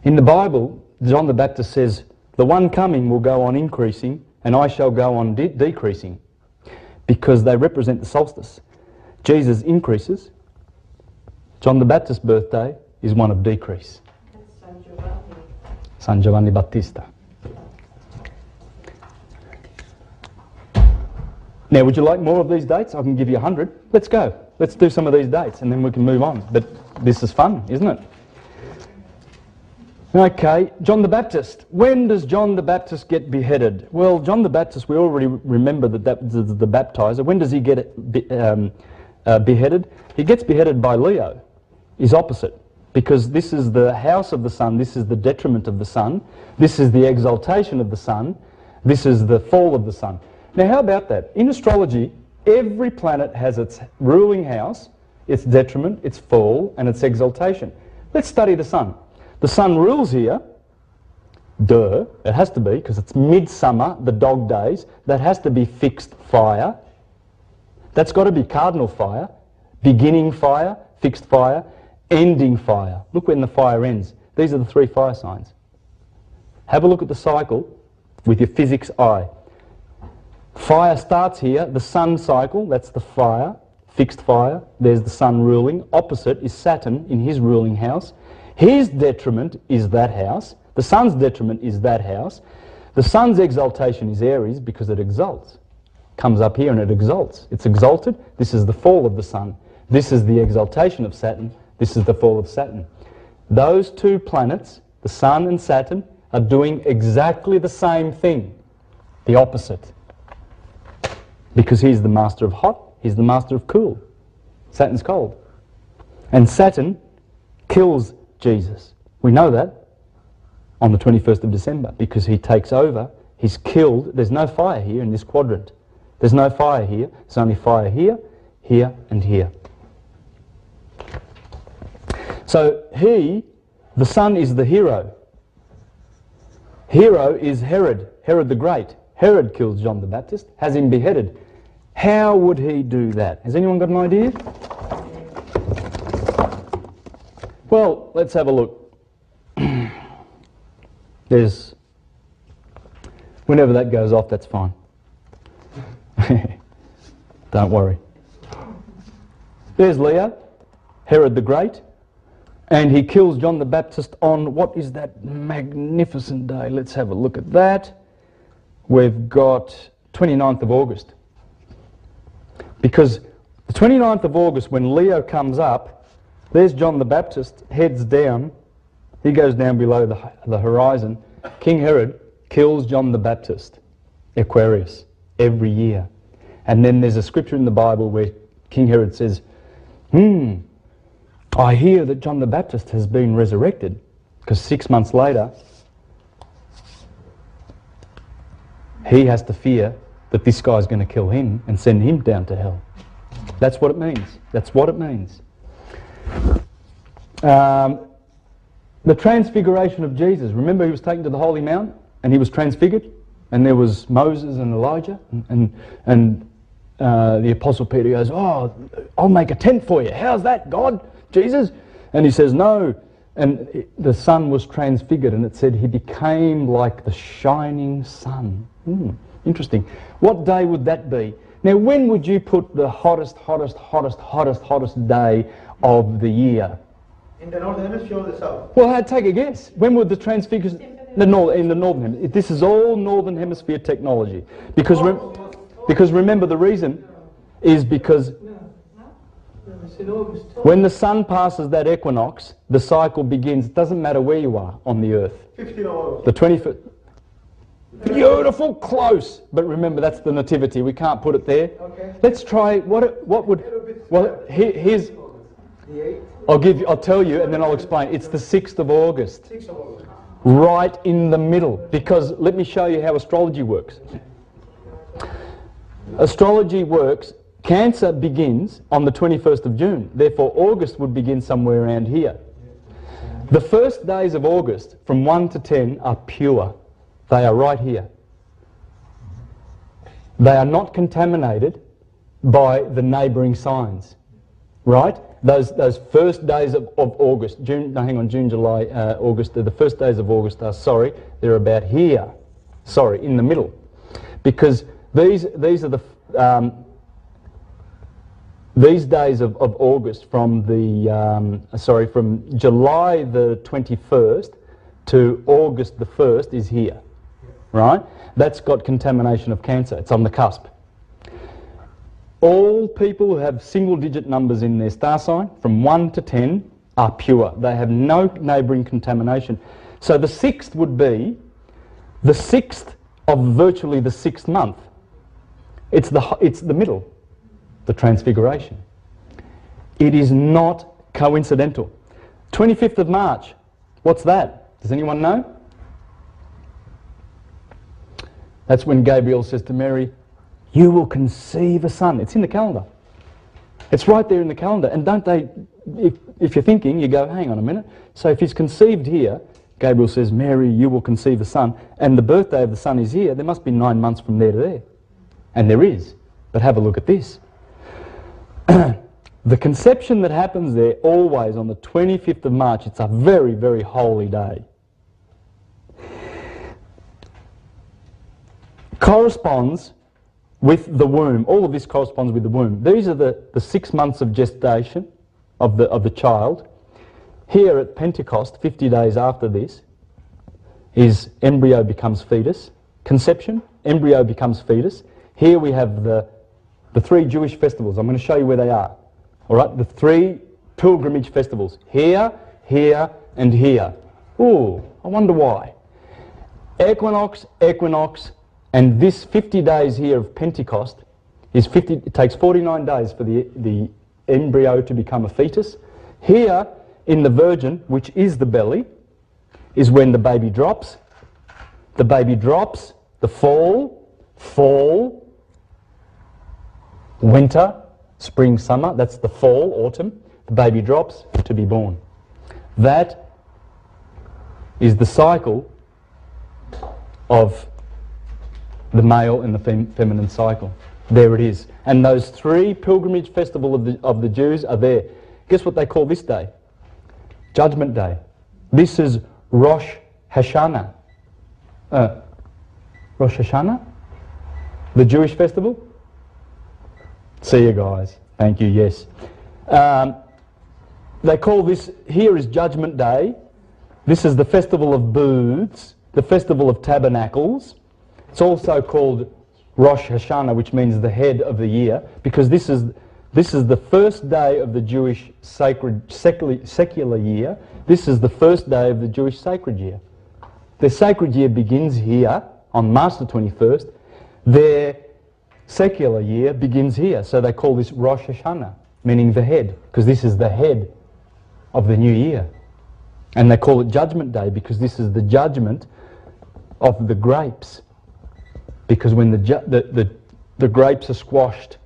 In the Bible, John the Baptist says, the one coming will go on increasing and I shall go on decreasing, because they represent the solstice. Jesus increases. John the Baptist's birthday is one of decrease. San Giovanni. San Giovanni Battista. Now, would you like more of these dates? I can give you 100. Let's go. Let's do some of these dates and then we can move on. But this is fun, isn't it? Okay, John the Baptist. When does John the Baptist get beheaded? Well, John the Baptist, we already remember that was the baptizer. When does he get beheaded? He gets beheaded by Leo, his opposite, because this is the house of the sun, this is the detriment of the sun, this is the exaltation of the sun, this is the fall of the sun. Now, how about that? In astrology, every planet has its ruling house, its detriment, its fall, and its exaltation. Let's study the sun. The sun rules here. Duh, it has to be, because it's midsummer, the dog days. That has to be fixed fire. That's got to be cardinal fire, beginning fire, fixed fire, ending fire. Look when the fire ends. These are the 3 fire signs. Have a look at the cycle with your physics eye. Fire starts here, the sun cycle, that's the fire, fixed fire. There's the sun ruling. Opposite is Saturn in his ruling house. His detriment is that house. The sun's detriment is that house. The sun's exaltation is Aries because it exalts. Comes up here and it exalts. It's exalted. This is the fall of the sun. This is the exaltation of Saturn. This is the fall of Saturn. Those 2 planets, the sun and Saturn, are doing exactly the same thing. The opposite. Because he's the master of hot, he's the master of cool. Saturn's cold. And Saturn kills Jesus. We know that on the 21st of December because he takes over, he's killed. There's no fire here in this quadrant. There's no fire here. There's only fire here, here and here. So the sun is the hero. Hero is Herod the Great. Herod kills John the Baptist, has him beheaded. How would he do that? Has anyone got an idea? Well, let's have a look. Whenever that goes off, that's fine. Don't worry. There's Leo, Herod the Great, and he kills John the Baptist on, what is that magnificent day? Let's have a look at that. We've got 29th of August. Because the 29th of August, when Leo comes up, there's John the Baptist, heads down. He goes down below the horizon. King Herod kills John the Baptist, Aquarius, every year. And then there's a scripture in the Bible where King Herod says, I hear that John the Baptist has been resurrected. Because 6 months later, he has to fear that this guy's going to kill him and send him down to hell. That's what it means. That's what it means. The transfiguration of Jesus. Remember he was taken to the Holy Mount and he was transfigured? And there was Moses and Elijah and the Apostle Peter goes, oh, I'll make a tent for you. How's that, God? Jesus? And he says, no. And the sun was transfigured and it said he became like the shining sun. Interesting. What day would that be? Now, when would you put the hottest day of the year? In the northern hemisphere or the south? Well, take a guess. When would the transfiguration... in the northern hemisphere. This is all northern hemisphere technology. Because remember the reason is because... No, it's in August. When the sun passes that equinox, the cycle begins. It doesn't matter where you are on the earth. 15 hours. The 25th. Beautiful, close. But remember, that's the nativity. We can't put it there. Okay. Let's try. What would? Well, here's. I'll tell you, and then I'll explain. It's the 6th of August. 6 of August. Right in the middle. Because let me show you how astrology works. Astrology works. Cancer begins on the 21st of June. Therefore, August would begin somewhere around here. The first days of August, from 1 to 10, are pure. They are right here. They are not contaminated by the neighbouring signs. Right? Those first days of August, June, July, August, the first days of August are, they're about here. In the middle. Because these are the... these days of August from from July the 21st to August the 1st is here, right? That's got contamination of Cancer. It's on the cusp. All people who have single-digit numbers in their star sign, from 1 to 10, are pure. They have no neighbouring contamination. So the 6th would be the 6th of virtually the 6th month. It's the middle. The Transfiguration. It is not coincidental. 25th of March, what's that? Does anyone know? That's when Gabriel says to Mary, you will conceive a son. It's in the calendar. It's right there in the calendar. And don't they, if you're thinking, you go, hang on a minute. So if he's conceived here, Gabriel says, Mary, you will conceive a son, and the birthday of the son is here, there must be 9 months from there to there. And there is. But have a look at this. The conception that happens there always on the 25th of March, it's a very, very holy day. Corresponds with the womb. All of this corresponds with the womb. These are the 6 months of gestation of the child. Here at Pentecost, 50 days after this, is embryo becomes fetus. Conception, embryo becomes fetus. Here we have the 3 Jewish festivals. I'm going to show you where they are. All right, the 3 pilgrimage festivals. Here, here, and here. Ooh, I wonder why. Equinox, and this 50 days here of Pentecost is 50. It takes 49 days for the embryo to become a fetus. Here, in the Virgin, which is the belly, is when the baby drops. The baby drops. The fall, winter, spring, summer, that's the fall, autumn. The baby drops to be born. That is the cycle of the male and the feminine cycle. There it is. And those 3 pilgrimage festivals of the Jews are there. Guess what they call this day? Judgment Day. This is Rosh Hashanah. Rosh Hashanah? The Jewish festival? See you guys. Thank you, yes. They call this, here is Judgment Day. This is the Festival of Booths, the Festival of Tabernacles. It's also called Rosh Hashanah, which means the head of the year, because this is the first day of the Jewish secular year. This is the first day of the Jewish sacred year. The sacred year begins here on March the 21st. Their secular year begins here, so they call this Rosh Hashanah, meaning the head, because this is the head of the new year. And they call it Judgment Day because this is the judgment of the grapes. Because when the grapes are squashed,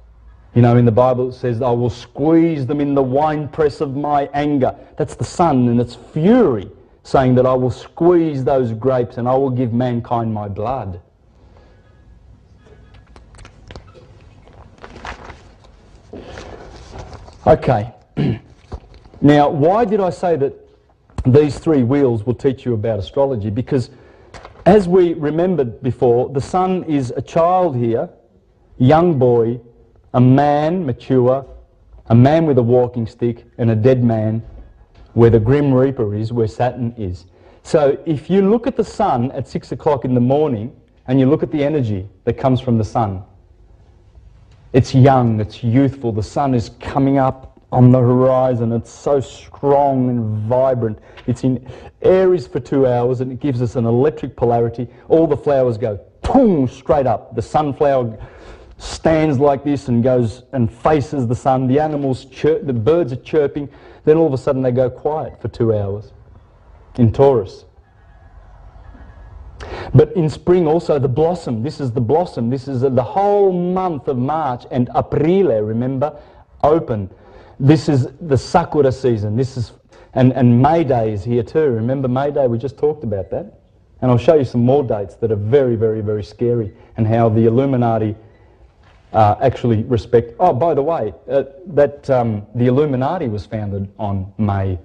you know, in the Bible it says, I will squeeze them in the winepress of my anger. That's the sun and its fury, saying that I will squeeze those grapes and I will give mankind my blood. Okay. Now, why did I say that these 3 wheels will teach you about astrology? Because as we remembered before, the sun is a child here, young boy, a man, mature, a man with a walking stick, and a dead man where the Grim Reaper is, where Saturn is. So if you look at the sun at 6 o'clock in the morning and you look at the energy that comes from the sun, it's young, it's youthful, the sun is coming up on the horizon. It's so strong and vibrant. It's in Aries for 2 hours and it gives us an electric polarity. All the flowers go boom, straight up. The sunflower stands like this and goes and faces the sun. The animals chirp, the birds are chirping. Then all of a sudden they go quiet for 2 hours in Taurus. But in spring also the blossom. This is the blossom. This is the whole month of March and Aprile, remember, open. This is the Sakura season. This is and May Day is here too. Remember May Day? We just talked about that. And I'll show you some more dates that are very, very, very scary and how the Illuminati actually respect. Oh, by the way, the Illuminati was founded on May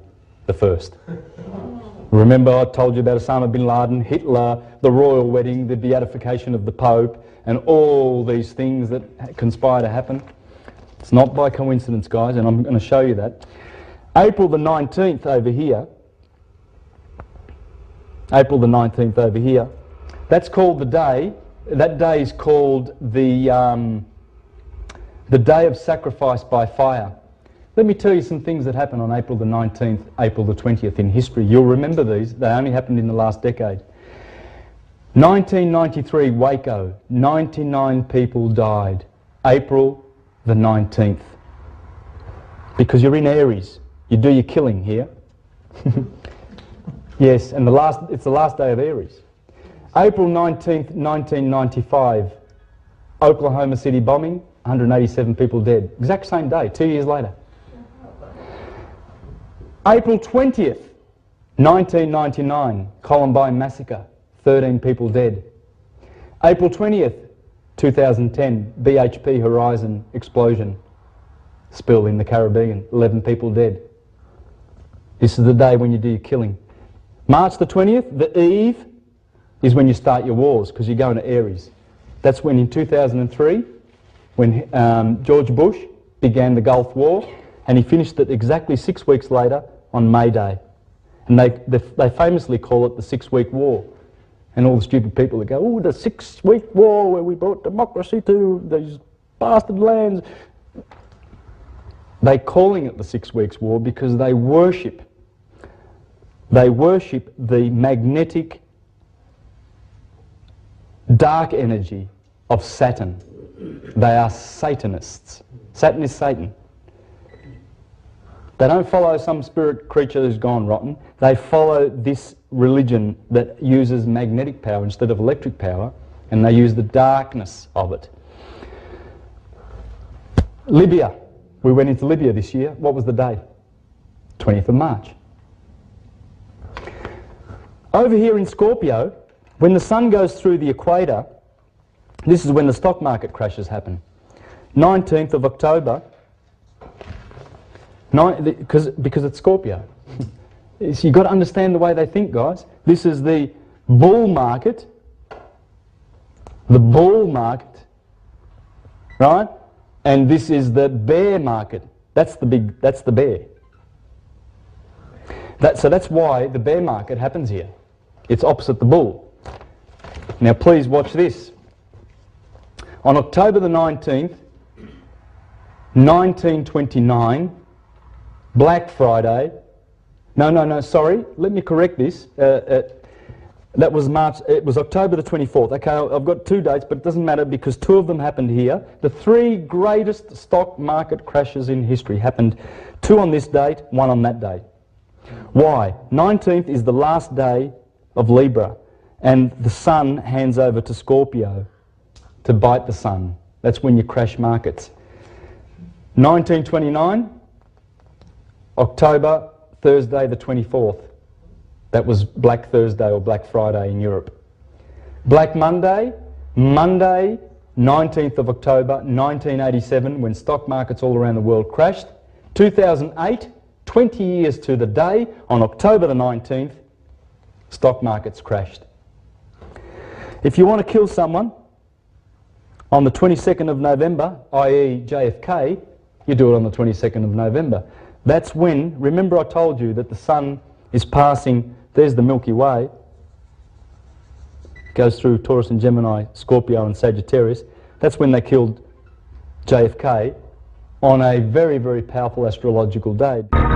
the 1st. Remember I told you about Osama bin Laden, Hitler, the royal wedding, the beatification of the Pope, and all these things that conspire to happen. It's not by coincidence, guys, and I'm going to show you that. April the 19th over here. April the 19th over here. That's called the day. That day is called the day of sacrifice by fire. Let me tell you some things that happened on April the 19th, April the 20th in history. You'll remember these. They only happened in the last decade. 1993, Waco. 99 people died. April the 19th. Because you're in Aries. You do your killing here. Yes, and it's the last day of Aries. April 19th, 1995. Oklahoma City bombing. 187 people dead. Exact same day, 2 years later. April 20th, 1999, Columbine Massacre, 13 people dead. April 20th, 2010, BHP Horizon explosion, spill in the Caribbean, 11 people dead. This is the day when you do your killing. March the 20th, the eve, is when you start your wars, because you're going to Aries. That's when in 2003, when George Bush began the Gulf War, and he finished it exactly 6 weeks later on May Day. And they famously call it the 6-week war. And all the stupid people that go, oh, the 6-week war where we brought democracy to these bastard lands. They're calling it the 6 weeks war because they worship the magnetic dark energy of Saturn. They are Satanists. Saturn is Satan. They don't follow some spirit creature who's gone rotten. They follow this religion that uses magnetic power instead of electric power, and they use the darkness of it. Libya. We went into Libya this year. What was the date? 20th of March. Over here in Scorpio, when the sun goes through the equator, this is when the stock market crashes happen. 19th of October, because it's Scorpio. So you've got to understand the way they think, guys. This is the bull market. The bull market, right? And this is the bear market. That's the bear. So that's why the bear market happens here. It's opposite the bull. Now please watch this. On October the 19th, 1929, Black Friday. No, sorry. Let me correct this. That was March. It was October the 24th. Okay, I've got two dates, but it doesn't matter because two of them happened here. The three greatest stock market crashes in history happened, two on this date, one on that date. Why? 19th is the last day of Libra, and the sun hands over to Scorpio to bite the sun. That's when you crash markets. 1929, October, Thursday the 24th. That was Black Thursday or Black Friday in Europe. Black Monday, Monday, 19th of October, 1987, when stock markets all around the world crashed. 2008, 20 years to the day, on October the 19th, stock markets crashed. If you want to kill someone on the 22nd of November, i.e. JFK, you do it on the 22nd of November. That's when, remember I told you that the sun is passing, there's the Milky Way, goes through Taurus and Gemini, Scorpio and Sagittarius. That's when they killed JFK on a very, very powerful astrological day.